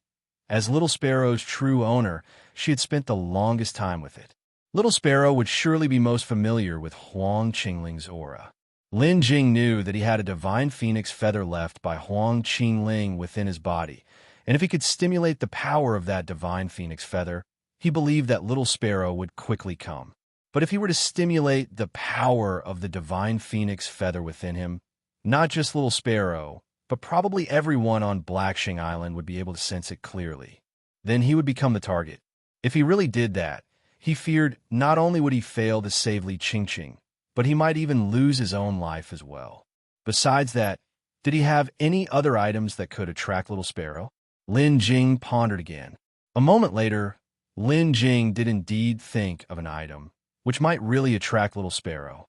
As Little Sparrow's true owner, she had spent the longest time with it. Little Sparrow would surely be most familiar with Huang Qingling's aura. Lin Jing knew that he had a divine phoenix feather left by Huang Qingling within his body, and if he could stimulate the power of that divine phoenix feather, he believed that Little Sparrow would quickly come. But if he were to stimulate the power of the divine phoenix feather within him, not just Little Sparrow, but probably everyone on Blackshing Island would be able to sense it clearly. Then he would become the target. If he really did that, he feared not only would he fail to save Li Qingqing, but he might even lose his own life as well. Besides that, did he have any other items that could attract Little Sparrow? Lin Jing pondered again. A moment later, Lin Jing did indeed think of an item, which might really attract Little Sparrow.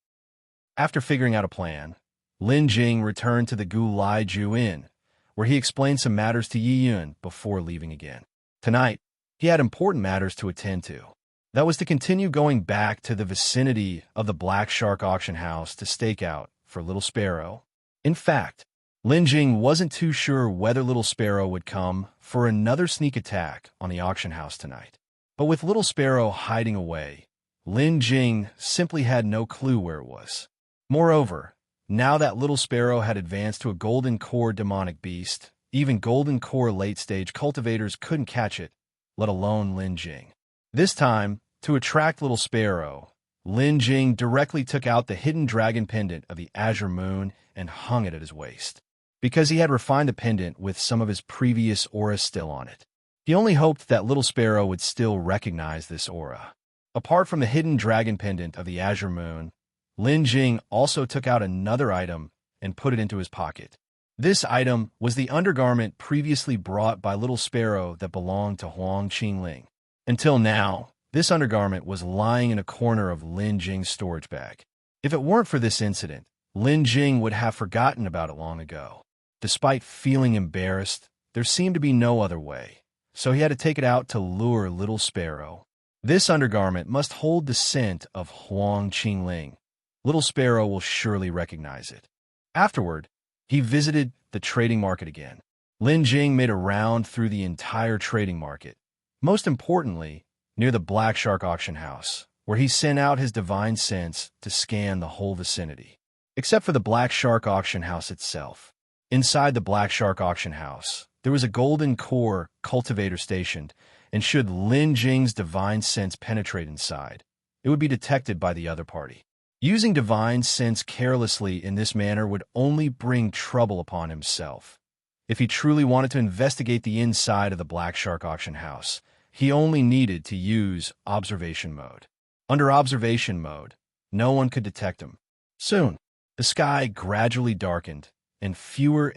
After figuring out a plan, Lin Jing returned to the Gulai Ju Inn, where he explained some matters to Yi Yun before leaving again. Tonight, he had important matters to attend to. That was to continue going back to the vicinity of the Black Shark auction house to stake out for Little Sparrow. In fact, Lin Jing wasn't too sure whether Little Sparrow would come for another sneak attack on the auction house tonight. But with Little Sparrow hiding away, Lin Jing simply had no clue where it was. Moreover, now that Little Sparrow had advanced to a golden core demonic beast, even golden core late-stage cultivators couldn't catch it, let alone Lin Jing. This time, to attract Little Sparrow, Lin Jing directly took out the hidden dragon pendant of the Azure Moon and hung it at his waist. Because he had refined the pendant with some of his previous aura still on it, he only hoped that Little Sparrow would still recognize this aura. Apart from the hidden dragon pendant of the Azure Moon, Lin Jing also took out another item and put it into his pocket. This item was the undergarment previously brought by Little Sparrow that belonged to Huang Qingling. Until now, this undergarment was lying in a corner of Lin Jing's storage bag. If it weren't for this incident, Lin Jing would have forgotten about it long ago. Despite feeling embarrassed, there seemed to be no other way, so he had to take it out to lure Little Sparrow. This undergarment must hold the scent of Huang Qingling. Little Sparrow will surely recognize it. Afterward, he visited the trading market again. Lin Jing made a round through the entire trading market. Most importantly, near the Black Shark auction house, where he sent out his divine sense to scan the whole vicinity, except for the Black Shark auction house itself. Inside the Black Shark auction house, there was a golden core cultivator stationed, and should Lin Jing's divine sense penetrate inside, it would be detected by the other party. Using divine sense carelessly in this manner would only bring trouble upon himself. If he truly wanted to investigate the inside of the Black Shark auction house, he only needed to use observation mode. Under observation mode, no one could detect him. Soon, the sky gradually darkened, and fewer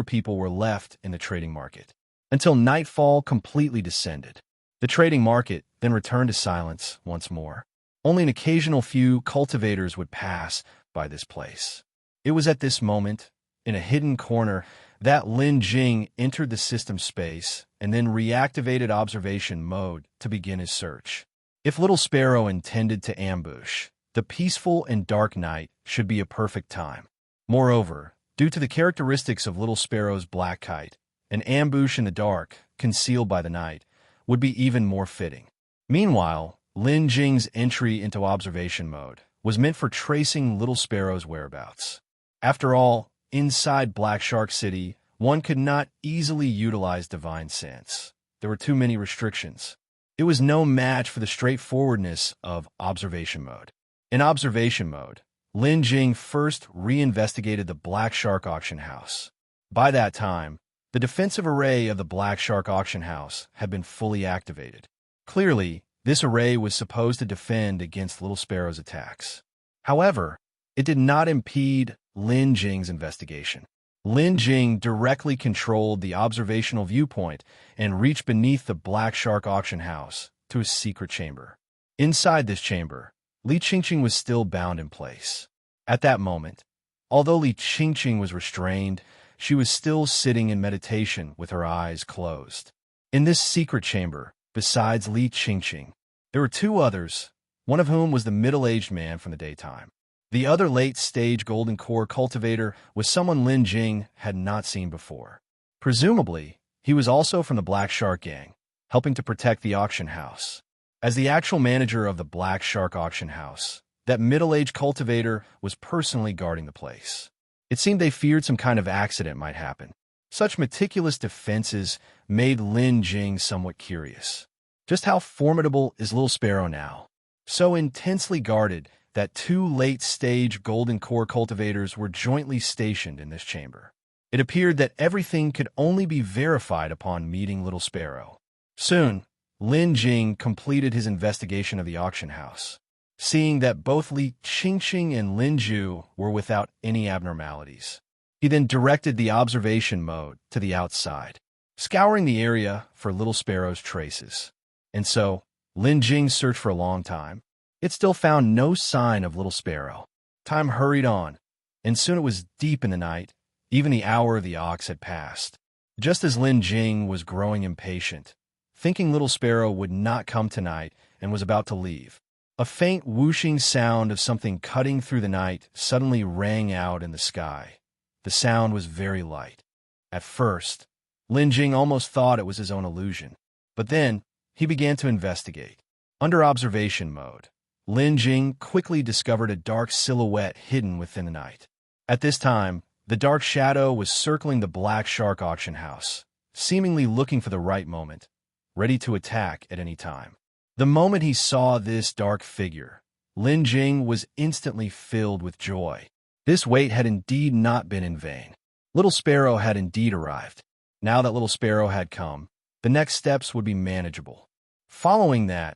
people were left in the trading market, until nightfall completely descended. The trading market then returned to silence once more. Only an occasional few cultivators would pass by this place. It was at this moment, in a hidden corner, that Lin Jing entered the system space and then reactivated observation mode to begin his search. If Little Sparrow intended to ambush, the peaceful and dark night should be a perfect time. Moreover, due to the characteristics of Little Sparrow's black kite, an ambush in the dark, concealed by the night, would be even more fitting. Meanwhile, Lin Jing's entry into observation mode was meant for tracing Little Sparrow's whereabouts. After all, inside Black Shark City, one could not easily utilize divine sense. There were too many restrictions. It was no match for the straightforwardness of observation mode. In observation mode, Lin Jing first reinvestigated the Black Shark auction house. By that time, the defensive array of the Black Shark auction house had been fully activated. Clearly, this array was supposed to defend against Little Sparrow's attacks. However, it did not impede Lin Jing's investigation. Lin Jing directly controlled the observational viewpoint and reached beneath the Black Shark auction house to a secret chamber. Inside this chamber, Li Qingqing was still bound in place. At that moment, although Li Qingqing was restrained, she was still sitting in meditation with her eyes closed. In this secret chamber, besides Li Qingqing, there were two others, one of whom was the middle-aged man from the daytime. The other late-stage golden core cultivator was someone Lin Jing had not seen before. Presumably, he was also from the Black Shark gang, helping to protect the auction house. As the actual manager of the Black Shark auction house, that middle-aged cultivator was personally guarding the place. It seemed they feared some kind of accident might happen. Such meticulous defenses made Lin Jing somewhat curious. Just how formidable is Little Sparrow now? So intensely guarded that two late-stage golden core cultivators were jointly stationed in this chamber. It appeared that everything could only be verified upon meeting Little Sparrow. Soon, Lin Jing completed his investigation of the auction house. Seeing that both Li Qingqing and Lin Jue were without any abnormalities, he then directed the observation mode to the outside, scouring the area for Little Sparrow's traces. And so, Lin Jing searched for a long time. It still found no sign of Little Sparrow. Time hurried on, and soon it was deep in the night. Even the hour of the ox had passed. Just as Lin Jing was growing impatient, thinking Little Sparrow would not come tonight and was about to leave, a faint whooshing sound of something cutting through the night suddenly rang out in the sky. The sound was very light. At first, Lin Jing almost thought it was his own illusion, but then he began to investigate. Under observation mode, Lin Jing quickly discovered a dark silhouette hidden within the night. At this time, the dark shadow was circling the Black Shark auction house, seemingly looking for the right moment, ready to attack at any time. The moment he saw this dark figure, Lin Jing was instantly filled with joy. This wait had indeed not been in vain. Little Sparrow had indeed arrived. Now that Little Sparrow had come, the next steps would be manageable. Following that,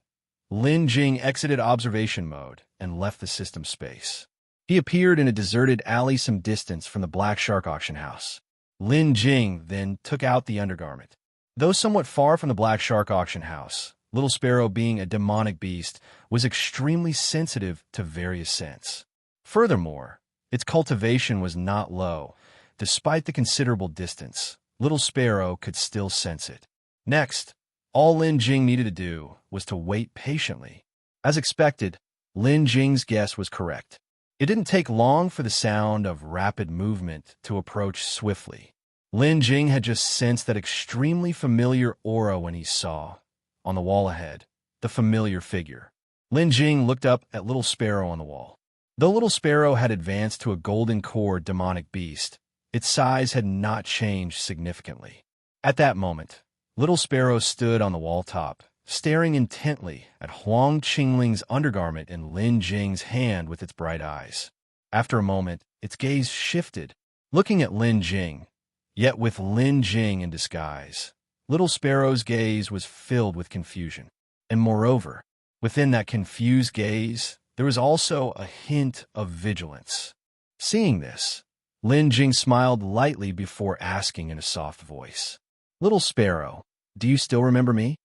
Lin Jing exited observation mode and left the system space. He appeared in a deserted alley some distance from the Black Shark auction house. Lin Jing then took out the undergarment. Though somewhat far from the Black Shark auction house, Little Sparrow, being a demonic beast, was extremely sensitive to various scents. Furthermore, its cultivation was not low. Despite the considerable distance, Little Sparrow could still sense it. Next, all Lin Jing needed to do was to wait patiently. As expected, Lin Jing's guess was correct. It didn't take long for the sound of rapid movement to approach swiftly. Lin Jing had just sensed that extremely familiar aura when he saw, on the wall ahead, the familiar figure. Lin Jing looked up at Little Sparrow on the wall. Though Little Sparrow had advanced to a golden core demonic beast, its size had not changed significantly. At that moment, Little Sparrow stood on the wall top, staring intently at Huang Qingling's undergarment in Lin Jing's hand with its bright eyes. After a moment, its gaze shifted, looking at Lin Jing, yet with Lin Jing in disguise. Little Sparrow's gaze was filled with confusion. And moreover, within that confused gaze, there was also a hint of vigilance. Seeing this, Lin Jing smiled lightly before asking in a soft voice, "Little Sparrow, do you still remember me?"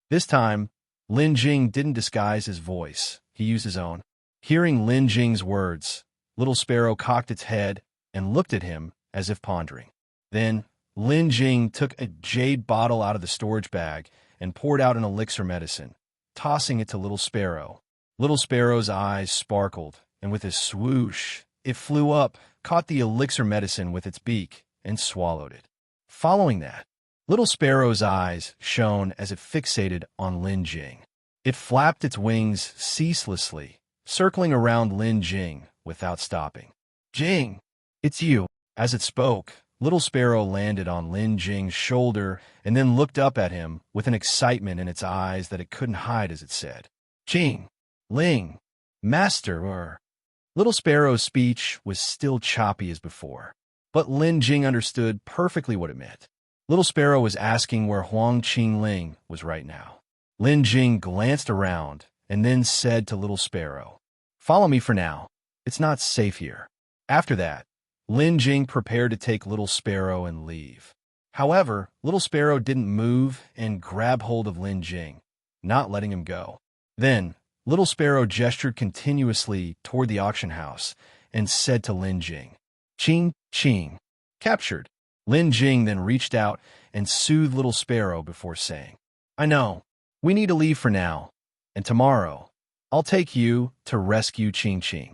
This time, Lin Jing didn't disguise his voice. He used his own. Hearing Lin Jing's words, Little Sparrow cocked its head and looked at him as if pondering. Then, Lin Jing took a jade bottle out of the storage bag and poured out an elixir medicine, tossing it to Little Sparrow. Little Sparrow's eyes sparkled, and with a swoosh, it flew up, caught the elixir medicine with its beak, and swallowed it. Following that, Little Sparrow's eyes shone as it fixated on Lin Jing. It flapped its wings ceaselessly, circling around Lin Jing without stopping. "Jing, it's you." As it spoke, Little Sparrow landed on Lin Jing's shoulder and then looked up at him with an excitement in its eyes that it couldn't hide as it said, "Jing, Ling, Master." Little Sparrow's speech was still choppy as before, but Lin Jing understood perfectly what it meant. Little Sparrow was asking where Huang Qingling was right now. Lin Jing glanced around and then said to Little Sparrow, "Follow me for now. It's not safe here." After that, Lin Jing prepared to take Little Sparrow and leave. However, Little Sparrow didn't move and grab hold of Lin Jing, not letting him go. Then, Little Sparrow gestured continuously toward the auction house and said to Lin Jing, "Qingqing." Captured, Lin Jing then reached out and soothed Little Sparrow before saying, "I know, we need to leave for now, and tomorrow, I'll take you to rescue Qingqing."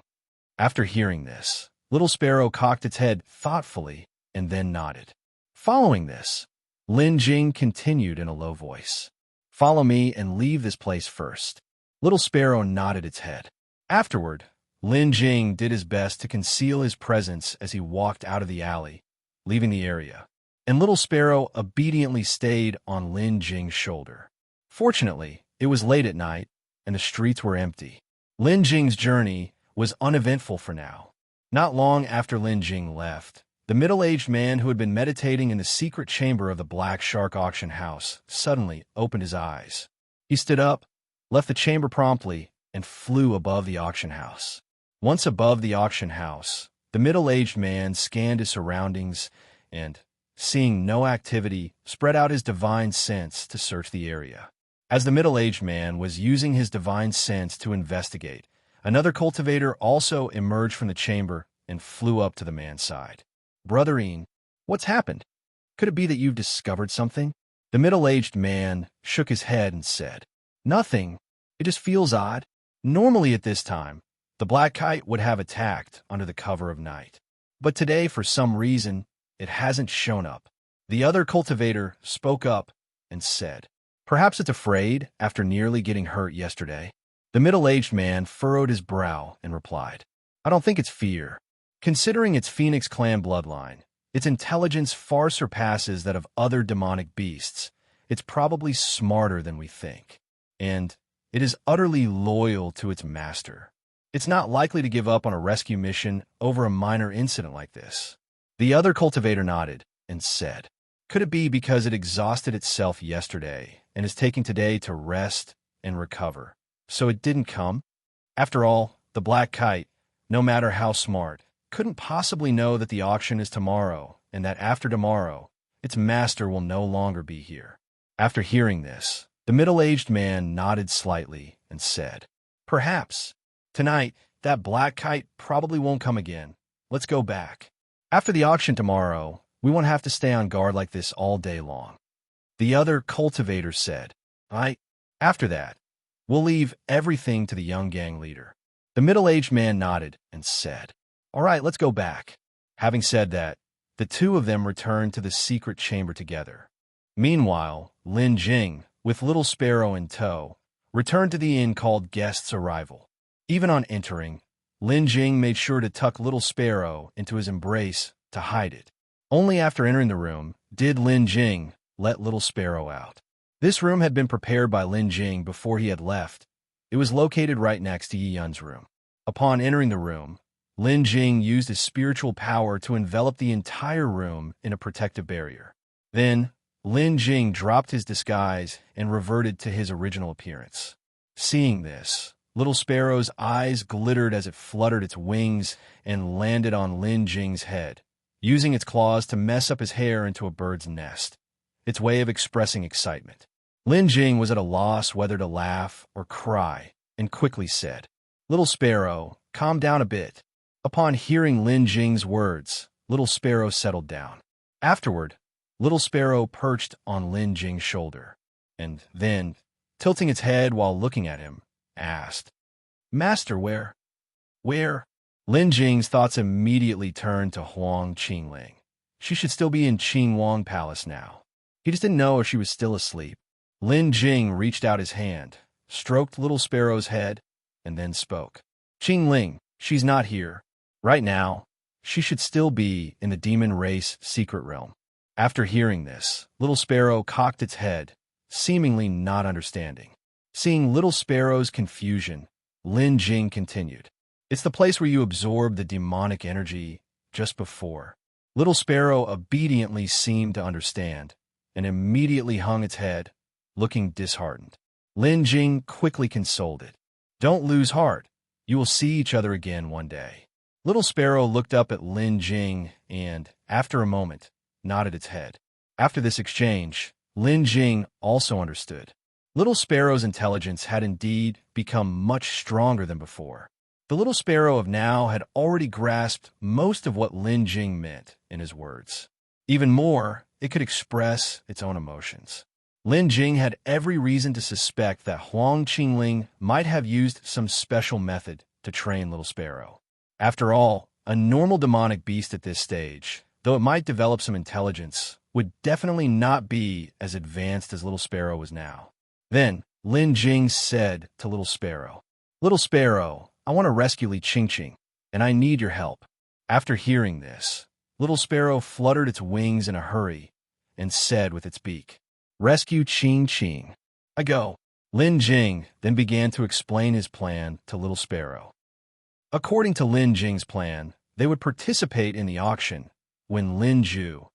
After hearing this, Little Sparrow cocked its head thoughtfully and then nodded. Following this, Lin Jing continued in a low voice, "Follow me and leave this place first." Little Sparrow nodded its head. Afterward, Lin Jing did his best to conceal his presence as he walked out of the alley, leaving the area, and Little Sparrow obediently stayed on Lin Jing's shoulder. Fortunately, it was late at night, and the streets were empty. Lin Jing's journey was uneventful for now. Not long after Lin Jing left, the middle-aged man who had been meditating in the secret chamber of the Black Shark auction house suddenly opened his eyes. He stood up, left the chamber promptly, and flew above the auction house. Once above the auction house, the middle-aged man scanned his surroundings and, seeing no activity, spread out his divine sense to search the area. As the middle-aged man was using his divine sense to investigate, another cultivator also emerged from the chamber and flew up to the man's side. "Brotherine, what's happened? Could it be that you've discovered something?" The middle-aged man shook his head and said, "Nothing. It just feels odd. Normally at this time, the black kite would have attacked under the cover of night. But today, for some reason, it hasn't shown up." The other cultivator spoke up and said, "Perhaps it's afraid after nearly getting hurt yesterday." The middle-aged man furrowed his brow and replied, "I don't think it's fear. Considering its Phoenix clan bloodline, its intelligence far surpasses that of other demonic beasts. It's probably smarter than we think. And it is utterly loyal to its master. It's not likely to give up on a rescue mission over a minor incident like this." The other cultivator nodded and said, "Could it be because it exhausted itself yesterday and is taking today to rest and recover, so it didn't come? After all, the black kite, no matter how smart, couldn't possibly know that the auction is tomorrow and that after tomorrow, its master will no longer be here." After hearing this, the middle-aged man nodded slightly and said, "Perhaps. Tonight, that black kite probably won't come again. Let's go back. After the auction tomorrow, we won't have to stay on guard like this all day long." The other cultivator said, After that, we'll leave everything to the young gang leader." The middle-aged man nodded and said, "All right, let's go back." Having said that, the two of them returned to the secret chamber together. Meanwhile, Lin Jing, with Little Sparrow in tow, returned to the inn called Guest's Arrival. Even on entering, Lin Jing made sure to tuck little Sparrow into his embrace to hide it. Only after entering the room did Lin Jing let little Sparrow out. This room had been prepared by Lin Jing before he had left. It was located right next to Yi Yun's room. Upon entering the room, Lin Jing used his spiritual power to envelop the entire room in a protective barrier. Then, Lin Jing dropped his disguise and reverted to his original appearance. Seeing this, little Sparrow's eyes glittered as it fluttered its wings and landed on Lin Jing's head, using its claws to mess up his hair into a bird's nest, its way of expressing excitement. Lin Jing was at a loss whether to laugh or cry, and quickly said, "Little Sparrow, calm down a bit." Upon hearing Lin Jing's words, little Sparrow settled down. Afterward, little Sparrow perched on Lin Jing's shoulder, and then, tilting its head while looking at him, asked, "Master, where?" Lin Jing's thoughts immediately turned to Huang Qingling. She should still be in Qingwang Palace now. He just didn't know if she was still asleep. Lin Jing reached out his hand, stroked little Sparrow's head, and then spoke. "Qingling, she's not here. Right now, she should still be in the demon race secret realm." After hearing this, little Sparrow cocked its head, seemingly not understanding. Seeing little Sparrow's confusion, Lin Jing continued, "It's the place where you absorb the demonic energy just before." Little Sparrow obediently seemed to understand, and immediately hung its head, looking disheartened. Lin Jing quickly consoled it. "Don't lose heart. You will see each other again one day." Little Sparrow looked up at Lin Jing and, after a moment, nodded its head. After this exchange, Lin Jing also understood. Little Sparrow's intelligence had indeed become much stronger than before. The little Sparrow of now had already grasped most of what Lin Jing meant in his words. Even more, it could express its own emotions. Lin Jing had every reason to suspect that Huang Qingling might have used some special method to train little Sparrow. After all, a normal demonic beast at this stage, though it might develop some intelligence, would definitely not be as advanced as little Sparrow was now. Then, Lin Jing said to little Sparrow, "Little Sparrow, I want to rescue Qingqing, and I need your help." After hearing this, little Sparrow fluttered its wings in a hurry and said with its beak, "Rescue Qingqing. I go." Lin Jing then began to explain his plan to little Sparrow. According to Lin Jing's plan, they would participate in the auction when Lin Jue,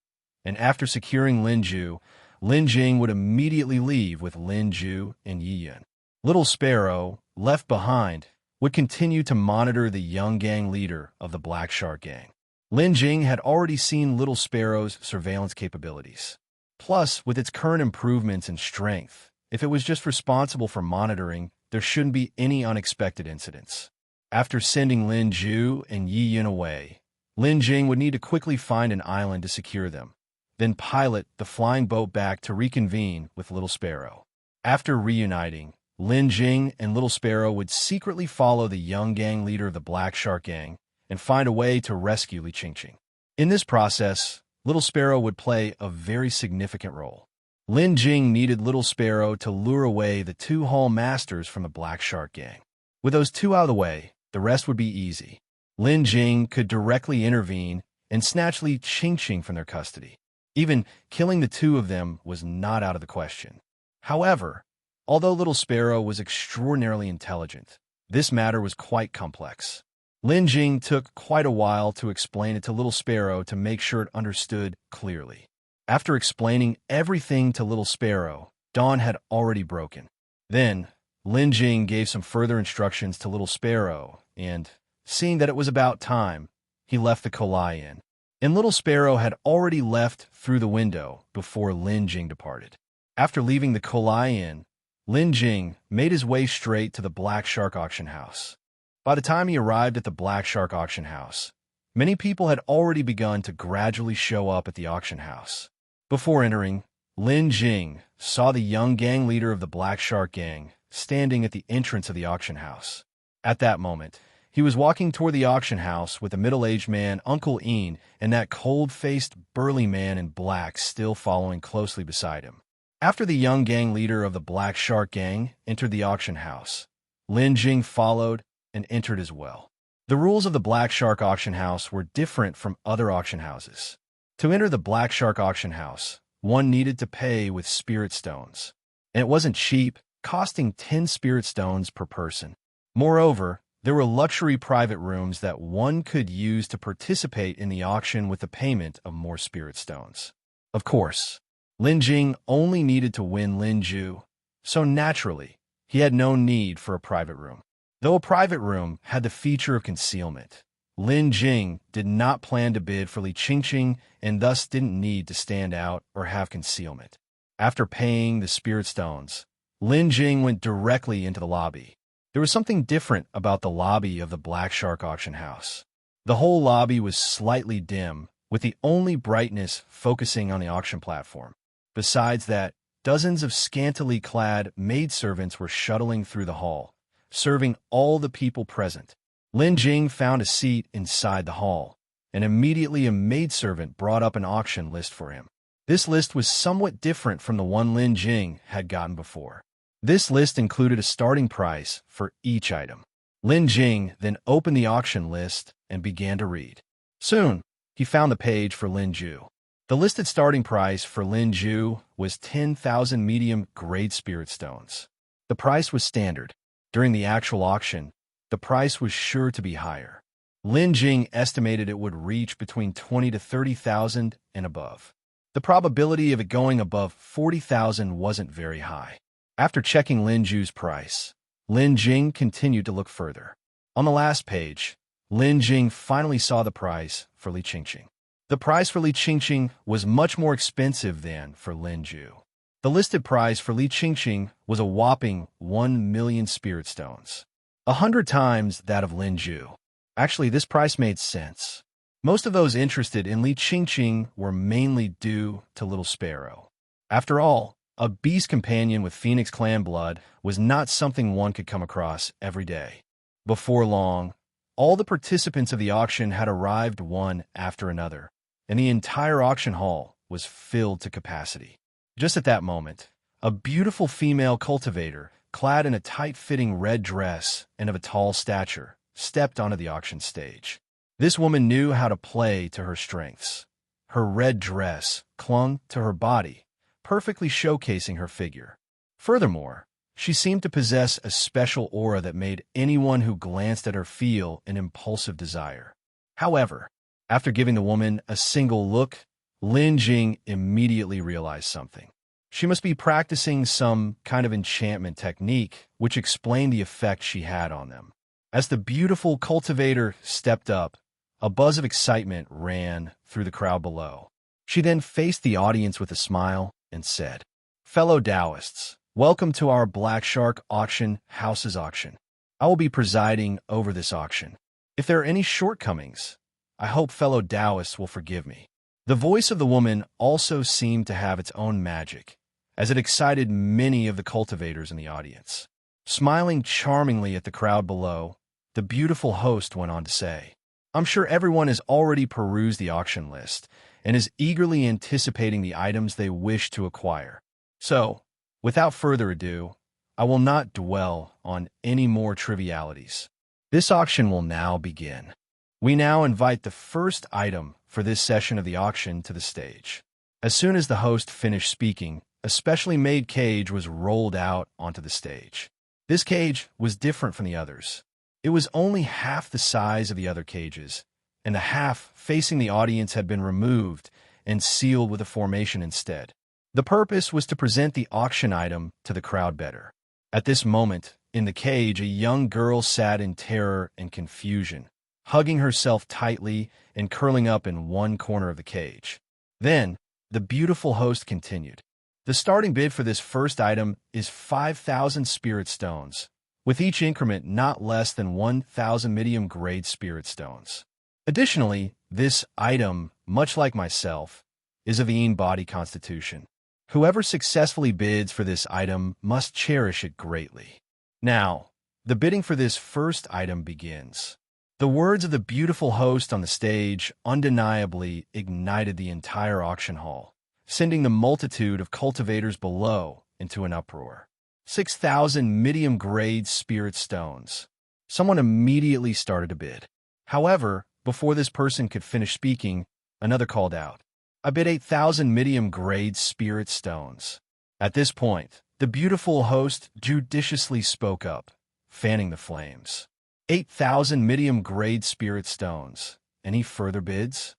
and after securing Lin Jue, Lin Jing would immediately leave with Lin Jue and Yi Yun. Little Sparrow, left behind, would continue to monitor the young gang leader of the Black Shark Gang. Lin Jing had already seen little Sparrow's surveillance capabilities. Plus, with its current improvements in strength, if it was just responsible for monitoring, there shouldn't be any unexpected incidents. After sending Lin Jue and Yi Yun away, Lin Jing would need to quickly find an island to secure them, then pilot the flying boat back to reconvene with little Sparrow. After reuniting, Lin Jing and little Sparrow would secretly follow the young gang leader of the Black Shark Gang and find a way to rescue Qingqing. In this process, little Sparrow would play a very significant role. Lin Jing needed little Sparrow to lure away the two Hall Masters from the Black Shark Gang. With those two out of the way, the rest would be easy. Lin Jing could directly intervene and snatch Qingqing from their custody. Even killing the two of them was not out of the question. However, although little Sparrow was extraordinarily intelligent, this matter was quite complex. Lin Jing took quite a while to explain it to little Sparrow to make sure it understood clearly. After explaining everything to little Sparrow, dawn had already broken. Then, Lin Jing gave some further instructions to little Sparrow, and, seeing that it was about time, he left the Kolai Inn. And little Sparrow had already left through the window before Lin Jing departed. After leaving the Kolai Inn, Lin Jing made his way straight to the Black Shark Auction House. By the time he arrived at the Black Shark Auction House, many people had already begun to gradually show up at the auction house. Before entering, Lin Jing saw the young gang leader of the Black Shark Gang standing at the entrance of the auction house. At that moment, he was walking toward the auction house with a middle-aged man, Uncle Ian, and that cold-faced, burly man in black still following closely beside him. After the young gang leader of the Black Shark Gang entered the auction house, Lin Jing followed and entered as well. The rules of the Black Shark auction house were different from other auction houses. To enter the Black Shark auction house, one needed to pay with spirit stones. And it wasn't cheap, costing 10 spirit stones per person. Moreover, there were luxury private rooms that one could use to participate in the auction with the payment of more spirit stones. Of course, Lin Jing only needed to win Lin Jue, so naturally, he had no need for a private room. Though a private room had the feature of concealment, Lin Jing did not plan to bid for Li Qingqing and thus didn't need to stand out or have concealment. After paying the spirit stones, Lin Jing went directly into the lobby. There was something different about the lobby of the Black Shark auction house. The whole lobby was slightly dim, with the only brightness focusing on the auction platform. Besides that, dozens of scantily clad maidservants were shuttling through the hall, serving all the people present. Lin Jing found a seat inside the hall, and immediately a maidservant brought up an auction list for him. This list was somewhat different from the one Lin Jing had gotten before. This list included a starting price for each item. Lin Jing then opened the auction list and began to read. Soon, he found the page for Lin Jue. The listed starting price for Lin Jue was 10,000 medium-grade spirit stones. The price was standard. During the actual auction, the price was sure to be higher. Lin Jing estimated it would reach between 20 to 30,000 and above. The probability of it going above 40,000 wasn't very high. After checking Lin Jue's price, Lin Jing continued to look further. On the last page, Lin Jing finally saw the price for Li Qingqing. The price for Li Qingqing was much more expensive than for Lin Jue. The listed price for Li Qingqing was a whopping 1 million spirit stones, 100 times that of Lin Jue. Actually, this price made sense. Most of those interested in Li Qingqing were mainly due to Little Sparrow. After all, a beast companion with Phoenix clan blood was not something one could come across every day. Before long, all the participants of the auction had arrived one after another, and the entire auction hall was filled to capacity. Just at that moment, a beautiful female cultivator, clad in a tight-fitting red dress and of a tall stature, stepped onto the auction stage. This woman knew how to play to her strengths. Her red dress clung to her body, perfectly showcasing her figure. Furthermore, she seemed to possess a special aura that made anyone who glanced at her feel an impulsive desire. However, after giving the woman a single look, Lin Jing immediately realized something. She must be practicing some kind of enchantment technique, which explained the effect she had on them. As the beautiful cultivator stepped up, a buzz of excitement ran through the crowd below. She then faced the audience with a smile and said, "Fellow Taoists, welcome to our Black Shark Auction House's auction. I will be presiding over this auction. If there are any shortcomings, I hope fellow Taoists will forgive me." The voice of the woman also seemed to have its own magic, as it excited many of the cultivators in the audience. Smiling charmingly at the crowd below, the beautiful host went on to say, "I'm sure everyone has already perused the auction list and is eagerly anticipating the items they wish to acquire. So, without further ado, I will not dwell on any more trivialities. This auction will now begin. We now invite the first item for this session of the auction to the stage." As soon as the host finished speaking, a specially made cage was rolled out onto the stage. This cage was different from the others. It was only half the size of the other cages, and the half facing the audience had been removed and sealed with a formation instead. The purpose was to present the auction item to the crowd better. At this moment, in the cage, a young girl sat in terror and confusion, hugging herself tightly and curling up in one corner of the cage. Then, the beautiful host continued. The starting bid for this first item is 5,000 spirit stones, with each increment not less than 1,000 medium-grade spirit stones. Additionally, this item, much like myself, is of Yin body constitution. Whoever successfully bids for this item must cherish it greatly. Now, the bidding for this first item begins. The words of the beautiful host on the stage undeniably ignited the entire auction hall, sending the multitude of cultivators below into an uproar. 6,000 medium-grade spirit stones. Someone immediately started to bid. However, before this person could finish speaking, another called out, "I bid 8,000 medium-grade spirit stones." At this point, the beautiful host judiciously spoke up, fanning the flames. 8,000 medium-grade spirit stones. Any further bids?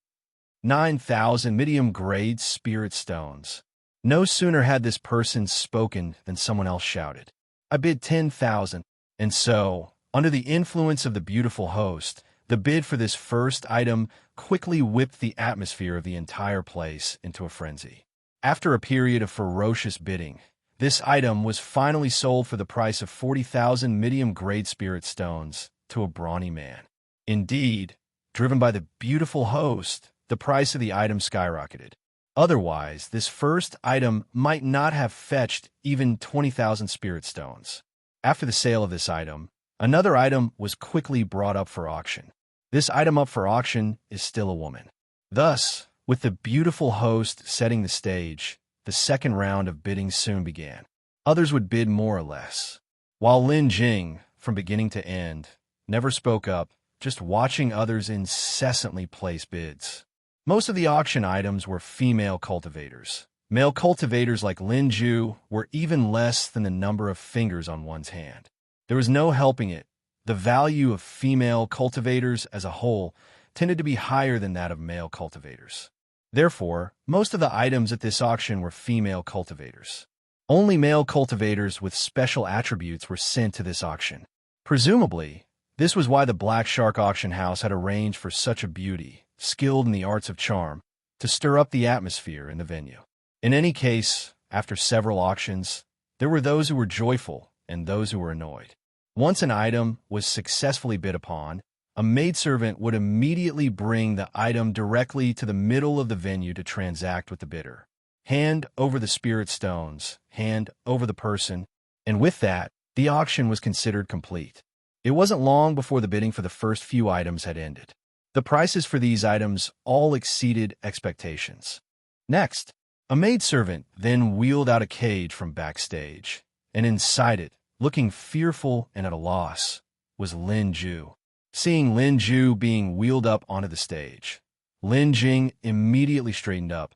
9,000 medium-grade spirit stones. No sooner had this person spoken than someone else shouted, "I bid 10,000. And so, under the influence of the beautiful host, the bid for this first item quickly whipped the atmosphere of the entire place into a frenzy. After a period of ferocious bidding, this item was finally sold for the price of 40,000 medium-grade spirit stones to a brawny man. Indeed, driven by the beautiful host, the price of the item skyrocketed. Otherwise, this first item might not have fetched even 20,000 spirit stones. After the sale of this item, another item was quickly brought up for auction. This item up for auction is still a woman. Thus, with the beautiful host setting the stage, the second round of bidding soon began. Others would bid more or less, while Lin Jing, from beginning to end, never spoke up, just watching others incessantly place bids. Most of the auction items were female cultivators. Male cultivators like Lin Jue were even less than the number of fingers on one's hand. There was no helping it. The value of female cultivators as a whole tended to be higher than that of male cultivators. Therefore, most of the items at this auction were female cultivators. Only male cultivators with special attributes were sent to this auction. Presumably, this was why the Black Shark auction house had arranged for such a beauty, skilled in the arts of charm, to stir up the atmosphere in the venue. In any case, after several auctions, there were those who were joyful and those who were annoyed. Once an item was successfully bid upon, a maidservant would immediately bring the item directly to the middle of the venue to transact with the bidder. Hand over the spirit stones, hand over the person, and with that, the auction was considered complete. It wasn't long before the bidding for the first few items had ended. The prices for these items all exceeded expectations. Next, a maidservant then wheeled out a cage from backstage, and inside it, looking fearful and at a loss, was Lin Jue. Seeing Lin Jue being wheeled up onto the stage, Lin Jing immediately straightened up,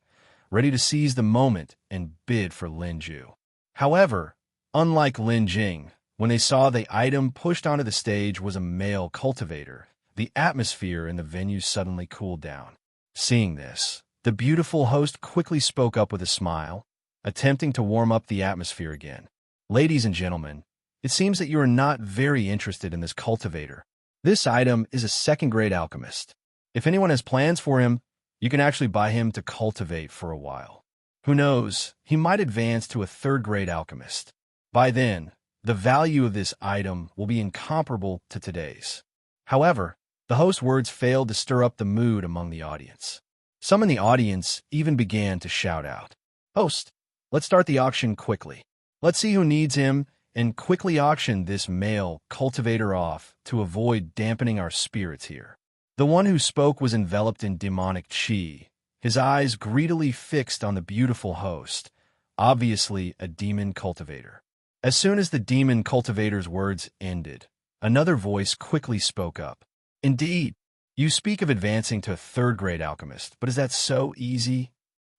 ready to seize the moment and bid for Lin Jue. However, unlike Lin Jing, when they saw the item pushed onto the stage was a male cultivator, the atmosphere in the venue suddenly cooled down. Seeing this, the beautiful host quickly spoke up with a smile, attempting to warm up the atmosphere again. "Ladies and gentlemen, it seems that you are not very interested in this cultivator. This item is a second-grade alchemist. If anyone has plans for him, you can actually buy him to cultivate for a while. Who knows, he might advance to a third-grade alchemist. By then, the value of this item will be incomparable to today's." However, the host's words failed to stir up the mood among the audience. Some in the audience even began to shout out, "Host, let's start the auction quickly. Let's see who needs him and quickly auction this male cultivator off to avoid dampening our spirits here." The one who spoke was enveloped in demonic chi, his eyes greedily fixed on the beautiful host, obviously a demon cultivator. As soon as the demon cultivator's words ended, another voice quickly spoke up. "Indeed, you speak of advancing to a third-grade alchemist, but is that so easy?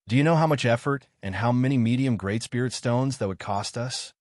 Do you know how much effort and how many medium-grade spirit stones that would cost us?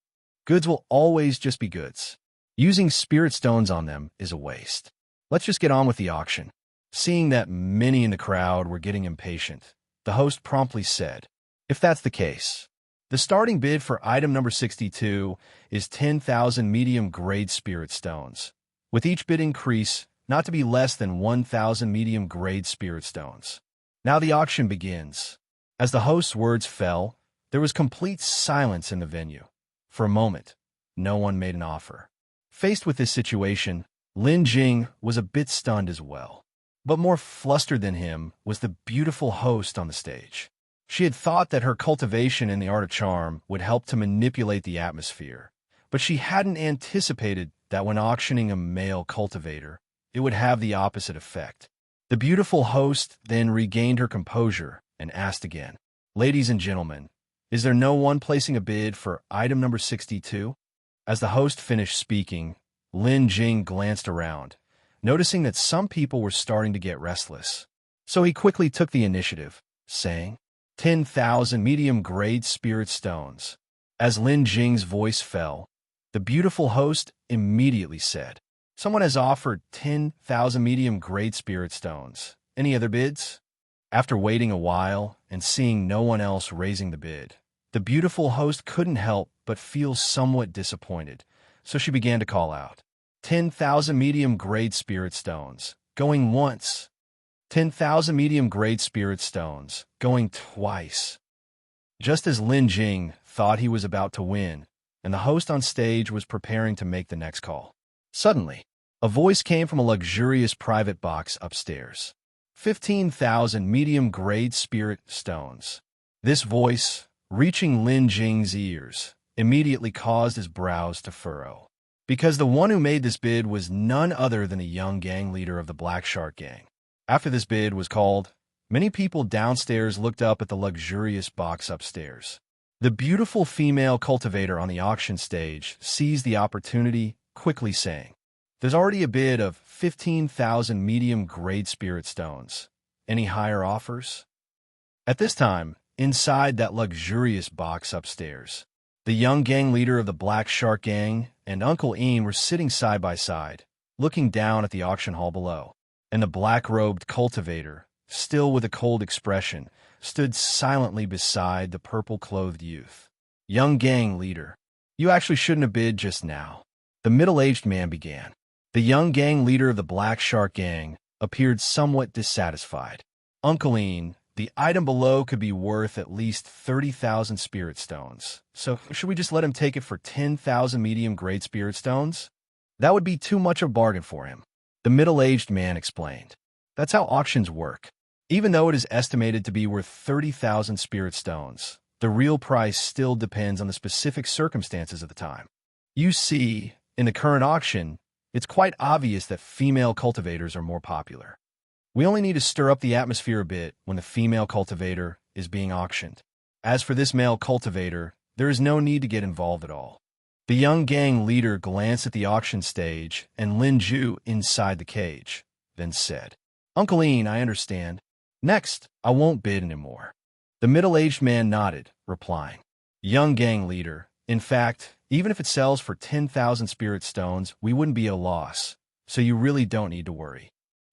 Goods will always just be goods. Using spirit stones on them is a waste. Let's just get on with the auction." Seeing that many in the crowd were getting impatient, the host promptly said, "If that's the case, the starting bid for item number 62 is 10,000 medium-grade spirit stones, with each bid increase not to be less than 1,000 medium-grade spirit stones. Now the auction begins." As the host's words fell, there was complete silence in the venue. For a moment, no one made an offer. Faced with this situation, Lin Jing was a bit stunned as well. But more flustered than him was the beautiful host on the stage. She had thought that her cultivation in the art of charm would help to manipulate the atmosphere, but she hadn't anticipated that when auctioning a male cultivator, it would have the opposite effect. The beautiful host then regained her composure and asked again, Ladies and gentlemen, is there no one placing a bid for item number 62? As the host finished speaking, Lin Jing glanced around, noticing that some people were starting to get restless. So he quickly took the initiative, saying, 10,000 medium-grade spirit stones. As Lin Jing's voice fell, the beautiful host immediately said, someone has offered 10,000 medium-grade spirit stones. Any other bids? After waiting a while and seeing no one else raising the bid, the beautiful host couldn't help but feel somewhat disappointed, so she began to call out, 10,000 medium-grade spirit stones, going once. 10,000 medium-grade spirit stones, going twice. Just as Lin Jing thought he was about to win, and the host on stage was preparing to make the next call, suddenly, a voice came from a luxurious private box upstairs. 15,000 medium-grade spirit stones. This voice, reaching Lin Jing's ears, immediately caused his brows to furrow, because the one who made this bid was none other than the young gang leader of the Black Shark Gang. After this bid was called, many people downstairs looked up at the luxurious box upstairs. The beautiful female cultivator on the auction stage seized the opportunity, quickly saying, there's already a bid of 15,000 medium-grade spirit stones. Any higher offers? At this time, inside that luxurious box upstairs, the young gang leader of the Black Shark Gang and Uncle Ian were sitting side by side, looking down at the auction hall below, and the black-robed cultivator, still with a cold expression, stood silently beside the purple-clothed youth. Young gang leader, you actually shouldn't have bid just now. The middle-aged man began. The young gang leader of the Black Shark Gang appeared somewhat dissatisfied. Uncle Ian, the item below could be worth at least 30,000 spirit stones. So should we just let him take it for 10,000 medium-grade spirit stones? That would be too much of a bargain for him. The middle-aged man explained. That's how auctions work. Even though it is estimated to be worth 30,000 spirit stones, the real price still depends on the specific circumstances of the time. You see, in the current auction, it's quite obvious that female cultivators are more popular. We only need to stir up the atmosphere a bit when the female cultivator is being auctioned. As for this male cultivator, there is no need to get involved at all. The young gang leader glanced at the auction stage and Lin Jue inside the cage, then said, Uncle Ian, I understand. Next, I won't bid anymore. The middle-aged man nodded, replying, young gang leader, in fact, even if it sells for 10,000 spirit stones, we wouldn't be at a loss, so you really don't need to worry.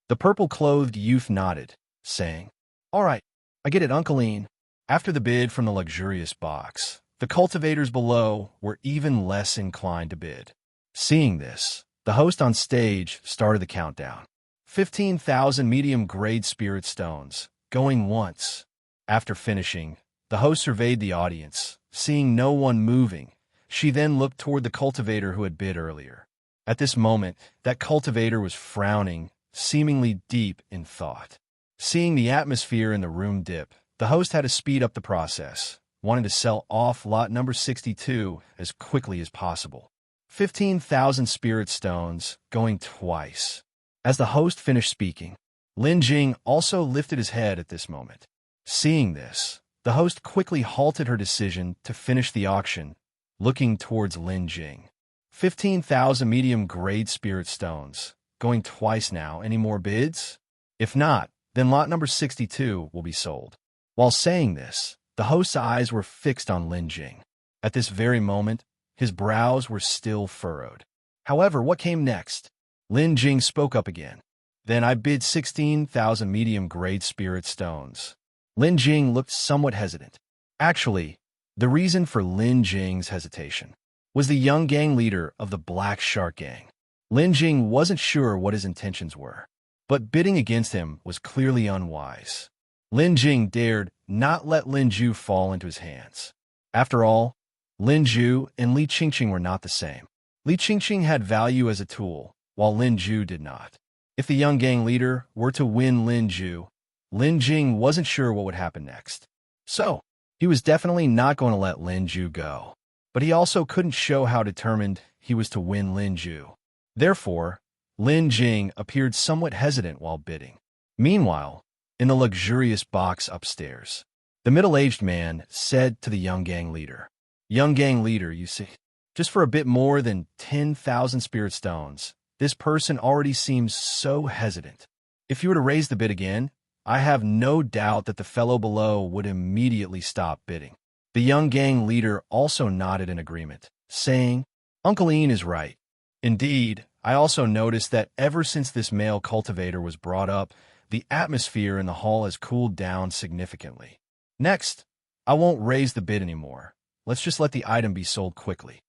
The purple-clothed youth nodded, saying, all right, I get it, Uncle Ian. After the bid from the luxurious box, the cultivators below were even less inclined to bid. Seeing this, the host on stage started the countdown. 15,000 medium-grade spirit stones, going once. After finishing, the host surveyed the audience, seeing no one moving. She then looked toward the cultivator who had bid earlier. At this moment, that cultivator was frowning, seemingly deep in thought. Seeing the atmosphere in the room dip, the host had to speed up the process, wanting to sell off lot number 62 as quickly as possible. 15,000 spirit stones, going twice. As the host finished speaking, Lin Jing also lifted his head at this moment. Seeing this, the host quickly halted her decision to finish the auction, looking towards Lin Jing. 15,000 medium-grade spirit stones, going twice now. Any more bids? If not, then lot number 62 will be sold. While saying this, the host's eyes were fixed on Lin Jing. At this very moment, his brows were still furrowed. However, what came next? Lin Jing spoke up again. Then I bid 16,000 medium-grade spirit stones. Lin Jing looked somewhat hesitant. Actually, the reason for Lin Jing's hesitation was the young gang leader of the Black Shark Gang. Lin Jing wasn't sure what his intentions were, but bidding against him was clearly unwise. Lin Jing dared not let Lin Jue fall into his hands. After all, Lin Jue and Li Qingqing were not the same. Li Qingqing had value as a tool, while Lin Jue did not. If the young gang leader were to win Lin Jue, Lin Jing wasn't sure what would happen next. So, he was definitely not going to let Lin Jue go. But he also couldn't show how determined he was to win Lin Jue. Therefore, Lin Jing appeared somewhat hesitant while bidding. Meanwhile, in the luxurious box upstairs, The middle-aged man said to the young gang leader, "Young gang leader, you see, just for a bit more than 10,000 spirit stones, this person already seems so hesitant. If you were to raise the bid again, I have no doubt that the fellow below would immediately stop bidding." The young gang leader also nodded in agreement, saying, "Uncle Ian is right. Indeed, I also noticed that ever since this male cultivator was brought up, the atmosphere in the hall has cooled down significantly. Next, I won't raise the bid anymore. Let's just let the item be sold quickly."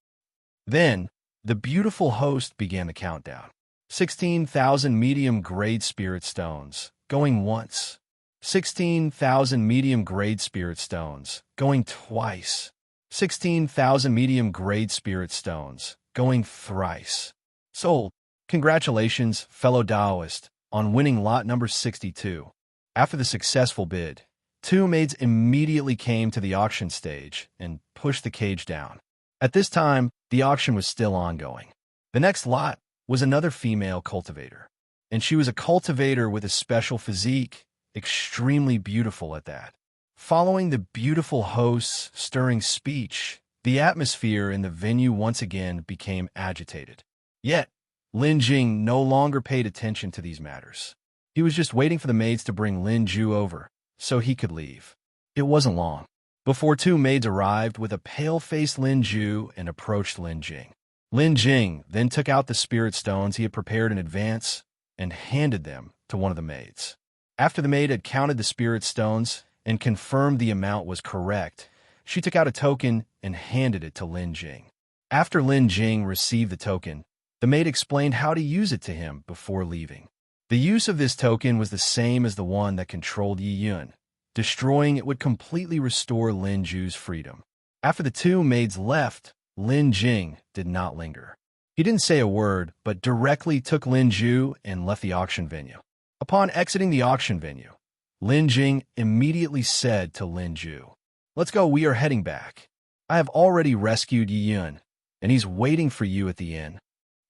Then, the beautiful host began the countdown. 16,000 medium-grade spirit stones, going once. 16,000 medium-grade spirit stones, going twice. 16,000 medium-grade spirit stones, going thrice. Sold. Congratulations, fellow Taoist, on winning lot number 62. After the successful bid, two maids immediately came to the auction stage and pushed the cage down. At this time, the auction was still ongoing. The next lot was another female cultivator, and she was a cultivator with a special physique, extremely beautiful at that. Following the beautiful host's stirring speech, the atmosphere in the venue once again became agitated. Yet, Lin Jing no longer paid attention to these matters. He was just waiting for the maids to bring Lin Jue over, so he could leave. It wasn't long before two maids arrived with a pale-faced Lin Jue and approached Lin Jing. Lin Jing then took out the spirit stones he had prepared in advance and handed them to one of the maids. After the maid had counted the spirit stones and confirmed the amount was correct, she took out a token and handed it to Lin Jing. After Lin Jing received the token, the maid explained how to use it to him before leaving. The use of this token was the same as the one that controlled Yi Yun. Destroying it would completely restore Lin Jue's freedom. After the two maids left, Lin Jing did not linger. He didn't say a word, but directly took Lin Jue and left the auction venue. Upon exiting the auction venue, Lin Jing immediately said to Lin Jue, "Let's go, we are heading back. I have already rescued Yi Yun, and he's waiting for you at the inn.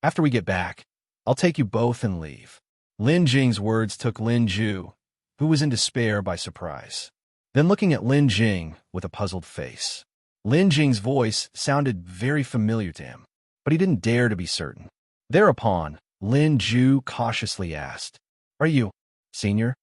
After we get back, I'll take you both and leave." Lin Jing's words took Lin Jue, who was in despair, by surprise. Then looking at Lin Jing with a puzzled face. Lin Jing's voice sounded very familiar to him, but he didn't dare to be certain. Thereupon, Lin Jue cautiously asked, "Are you, senior?"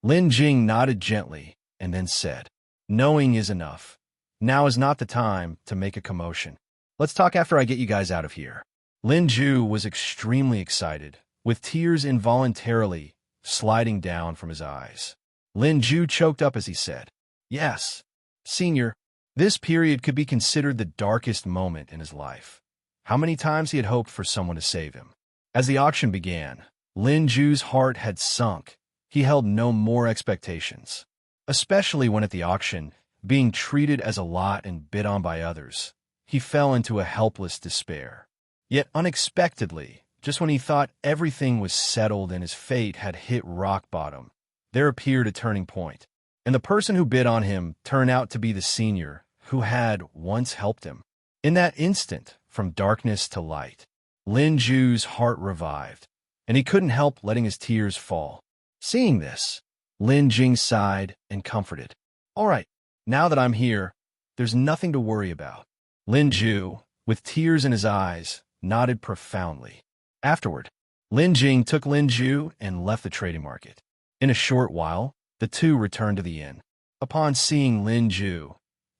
Lin Jing nodded gently and then said, "Knowing is enough. Now is not the time to make a commotion. Let's talk after I get you guys out of here." Lin Jue was extremely excited, with tears involuntarily sliding down from his eyes. Lin Jue choked up as he said, "Yes, senior." This period could be considered the darkest moment in his life. How many times he had hoped for someone to save him. As the auction began, Lin Jue's heart had sunk. He held no more expectations. Especially when at the auction, being treated as a lot and bid on by others, he fell into a helpless despair. Yet unexpectedly, just when he thought everything was settled and his fate had hit rock bottom, there appeared a turning point, and the person who bid on him turned out to be the senior who had once helped him. In that instant, from darkness to light, Lin Jue's heart revived, and he couldn't help letting his tears fall. Seeing this, Lin Jing sighed and comforted. "All right, now that I'm here, there's nothing to worry about." Lin Jue, with tears in his eyes, nodded profoundly. Afterward, Lin Jing took Lin Jue and left the trading market. In a short while, the two returned to the inn. Upon seeing Lin Jue,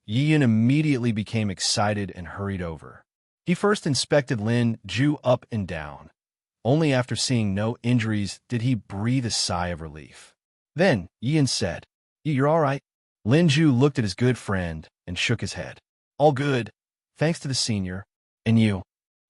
Yi Yun immediately became excited and hurried over. He first inspected Lin Jue up and down. Only after seeing no injuries did he breathe a sigh of relief. Then Yi Yun said, "You're all right?" Lin Jue looked at his good friend and shook his head. "All good, thanks to the senior. And you?"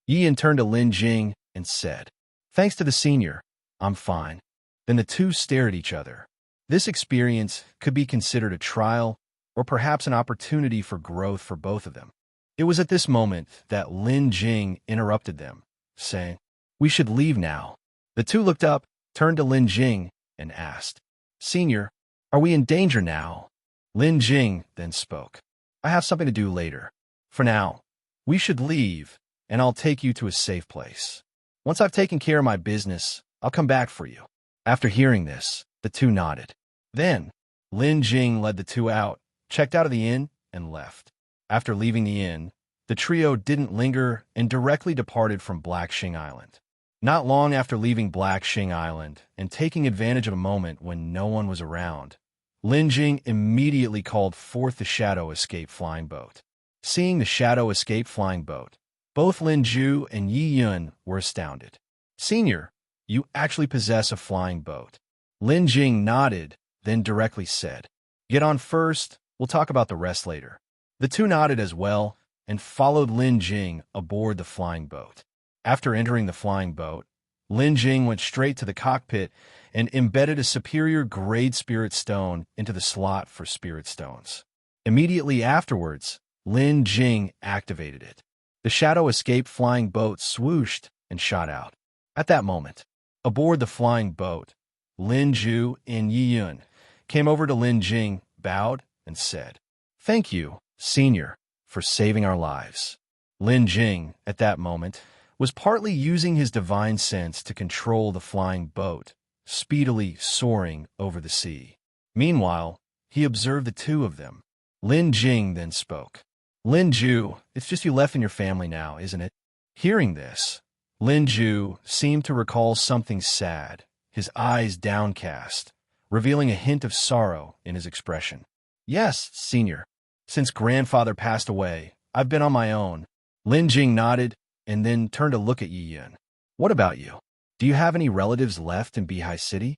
Yi Yun turned to Lin Jing and said, "Thanks to the senior, I'm fine." Then the two stared at each other. This experience could be considered a trial or perhaps an opportunity for growth for both of them. It was at this moment that Lin Jing interrupted them, saying, "We should leave now." The two looked up, turned to Lin Jing, and asked, "Senior, are we in danger now?" Lin Jing then spoke, "I have something to do later. For now, we should leave, and I'll take you to a safe place. Once I've taken care of my business, I'll come back for you." After hearing this, the two nodded. Then, Lin Jing led the two out checked out of the inn, and left. After leaving the inn, the trio didn't linger and directly departed from Black Qing Island. Not long after leaving Black Qing Island and taking advantage of a moment when no one was around, Lin Jing immediately called forth the Shadow Escape flying boat. Seeing the Shadow Escape flying boat, both Lin Jue and Yi Yun were astounded. "Senior, you actually possess a flying boat." Lin Jing nodded, then directly said, "Get on first, we'll talk about the rest later." The two nodded as well and followed Lin Jing aboard the flying boat. After entering the flying boat, Lin Jing went straight to the cockpit and embedded a superior grade spirit stone into the slot for spirit stones. Immediately afterwards, Lin Jing activated it. The Shadow Escape flying boat swooshed and shot out. At that moment, aboard the flying boat, Lin Jue and Yi Yun came over to Lin Jing, bowed, and said, "Thank you, Senior, for saving our lives." Lin Jing, at that moment, was partly using his divine sense to control the flying boat, speedily soaring over the sea. Meanwhile, he observed the two of them. Lin Jing then spoke. "Lin Jue, it's just you left in your family now, isn't it?" Hearing this, Lin Jue seemed to recall something sad, his eyes downcast, revealing a hint of sorrow in his expression. "Yes, Senior. Since grandfather passed away, I've been on my own." Lin Jing nodded and then turned to look at Yi Yun. "What about you? Do you have any relatives left in Beihai City?"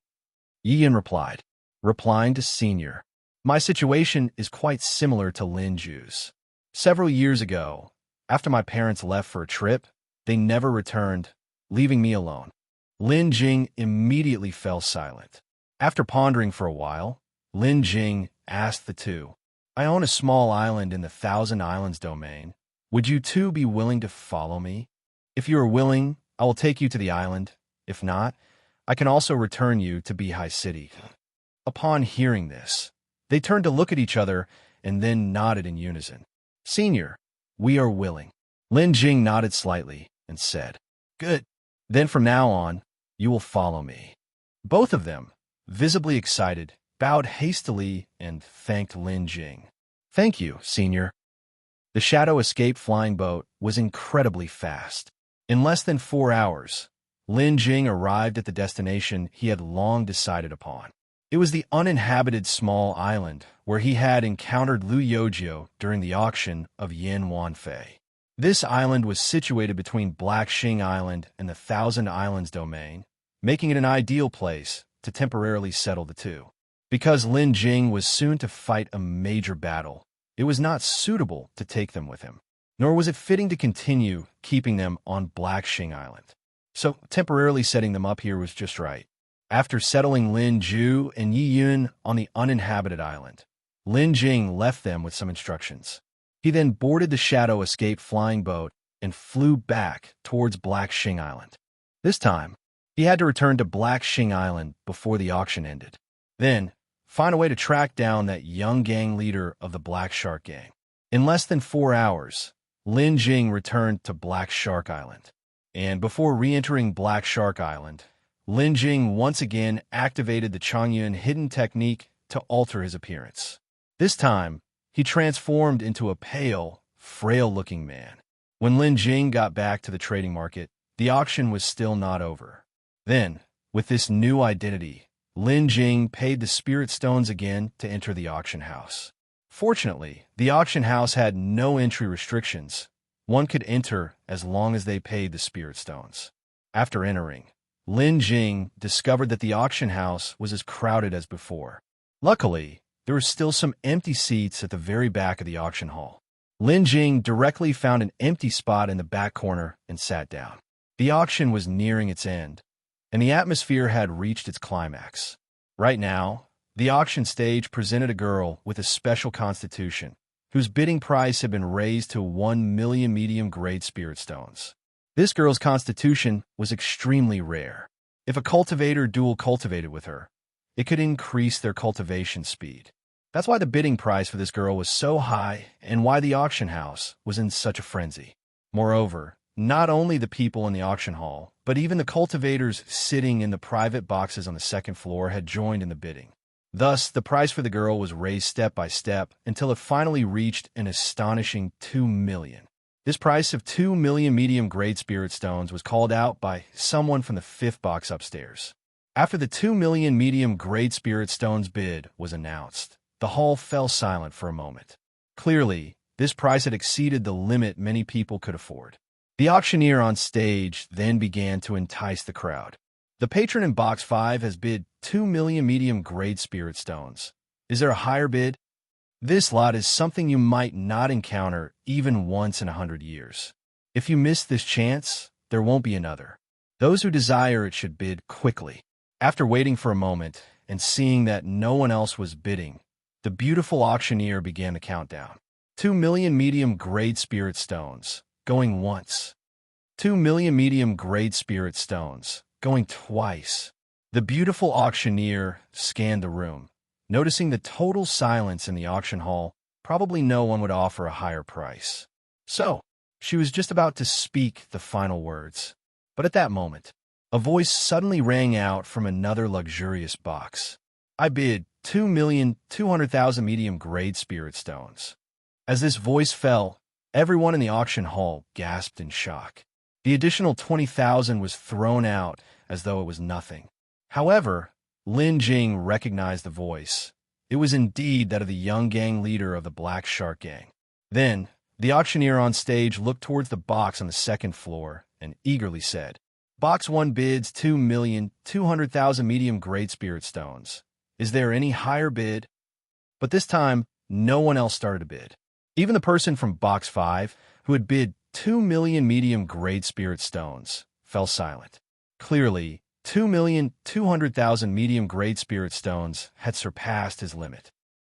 Yi Yun replied, replying to Senior, "My situation is quite similar to Lin Jue's. Several years ago, after my parents left for a trip, they never returned, leaving me alone." Lin Jing immediately fell silent. After pondering for a while, Lin Jing asked the two, "I own a small island in the Thousand Islands domain. Would you two be willing to follow me? If you are willing, I will take you to the island. If not, I can also return you to Beihai City." Upon hearing this, they turned to look at each other and then nodded in unison. "Senior, we are willing." Lin Jing nodded slightly and said, "Good. Then from now on, you will follow me." Both of them, visibly excited, bowed hastily and thanked Lin Jing. "Thank you, Senior." The Shadow Escape flying boat was incredibly fast. In less than 4 hours, Lin Jing arrived at the destination he had long decided upon. It was the uninhabited small island where he had encountered Lu Youjio during the auction of Yin Wanfei. This island was situated between Black Qing Island and the Thousand Islands domain, making it an ideal place to temporarily settle the two. Because Lin Jing was soon to fight a major battle, it was not suitable to take them with him, nor was it fitting to continue keeping them on Black Qing Island. So temporarily setting them up here was just right. After settling Lin Jue and Yi Yun on the uninhabited island, Lin Jing left them with some instructions. He then boarded the Shadow Escape flying boat and flew back towards Black Qing Island. This time, he had to return to Black Qing Island before the auction ended. Then, find a way to track down that young gang leader of the Black Shark Gang. In less than 4 hours, Lin Jing returned to Black Shark Island. And before re-entering Black Shark Island, Lin Jing once again activated the Qingqing hidden technique to alter his appearance. This time, he transformed into a pale, frail-looking man. When Lin Jing got back to the trading market, the auction was still not over. Then, with this new identity, Lin Jing paid the spirit stones again to enter the auction house. Fortunately, the auction house had no entry restrictions. One could enter as long as they paid the spirit stones. After entering, Lin Jing discovered that the auction house was as crowded as before. Luckily, there were still some empty seats at the very back of the auction hall. Lin Jing directly found an empty spot in the back corner and sat down. The auction was nearing its end, and the atmosphere had reached its climax. Right now, the auction stage presented a girl with a special constitution, whose bidding price had been raised to 1 million medium-grade spirit stones. This girl's constitution was extremely rare. If a cultivator dual cultivated with her, it could increase their cultivation speed. That's why the bidding price for this girl was so high and why the auction house was in such a frenzy. Moreover, not only the people in the auction hall, but even the cultivators sitting in the private boxes on the second floor had joined in the bidding. Thus, the price for the girl was raised step by step until it finally reached an astonishing 2 million. This price of 2 million medium-grade spirit stones was called out by someone from the fifth box upstairs. After the 2 million medium-grade spirit stones bid was announced, the hall fell silent for a moment. Clearly, this price had exceeded the limit many people could afford. The auctioneer on stage then began to entice the crowd. The patron in Box 5 has bid 2 million medium-grade spirit stones. Is there a higher bid? This lot is something you might not encounter even once in 100 years. If you miss this chance, there won't be another. Those who desire it should bid quickly. After waiting for a moment and seeing that no one else was bidding, the beautiful auctioneer began the countdown. 2 million medium-grade spirit stones, going once. 2 million medium-grade spirit stones, going twice. The beautiful auctioneer scanned the room. Noticing the total silence in the auction hall, probably no one would offer a higher price. So, she was just about to speak the final words. But at that moment, a voice suddenly rang out from another luxurious box. I bid 2,200,000 medium-grade spirit stones. As this voice fell, everyone in the auction hall gasped in shock. The additional 20,000 was thrown out as though it was nothing. However, Lin Jing recognized the voice. It was indeed that of the young gang leader of the Black Shark Gang. Then, the auctioneer on stage looked towards the box on the second floor and eagerly said, Box 1 bids 2,200,000 medium-grade spirit stones. Is there any higher bid? But this time, no one else started a bid. Even the person from Box 5, who had bid 2 million medium-grade spirit stones, fell silent. Clearly, 2,200,000 medium-grade spirit stones had surpassed his limit.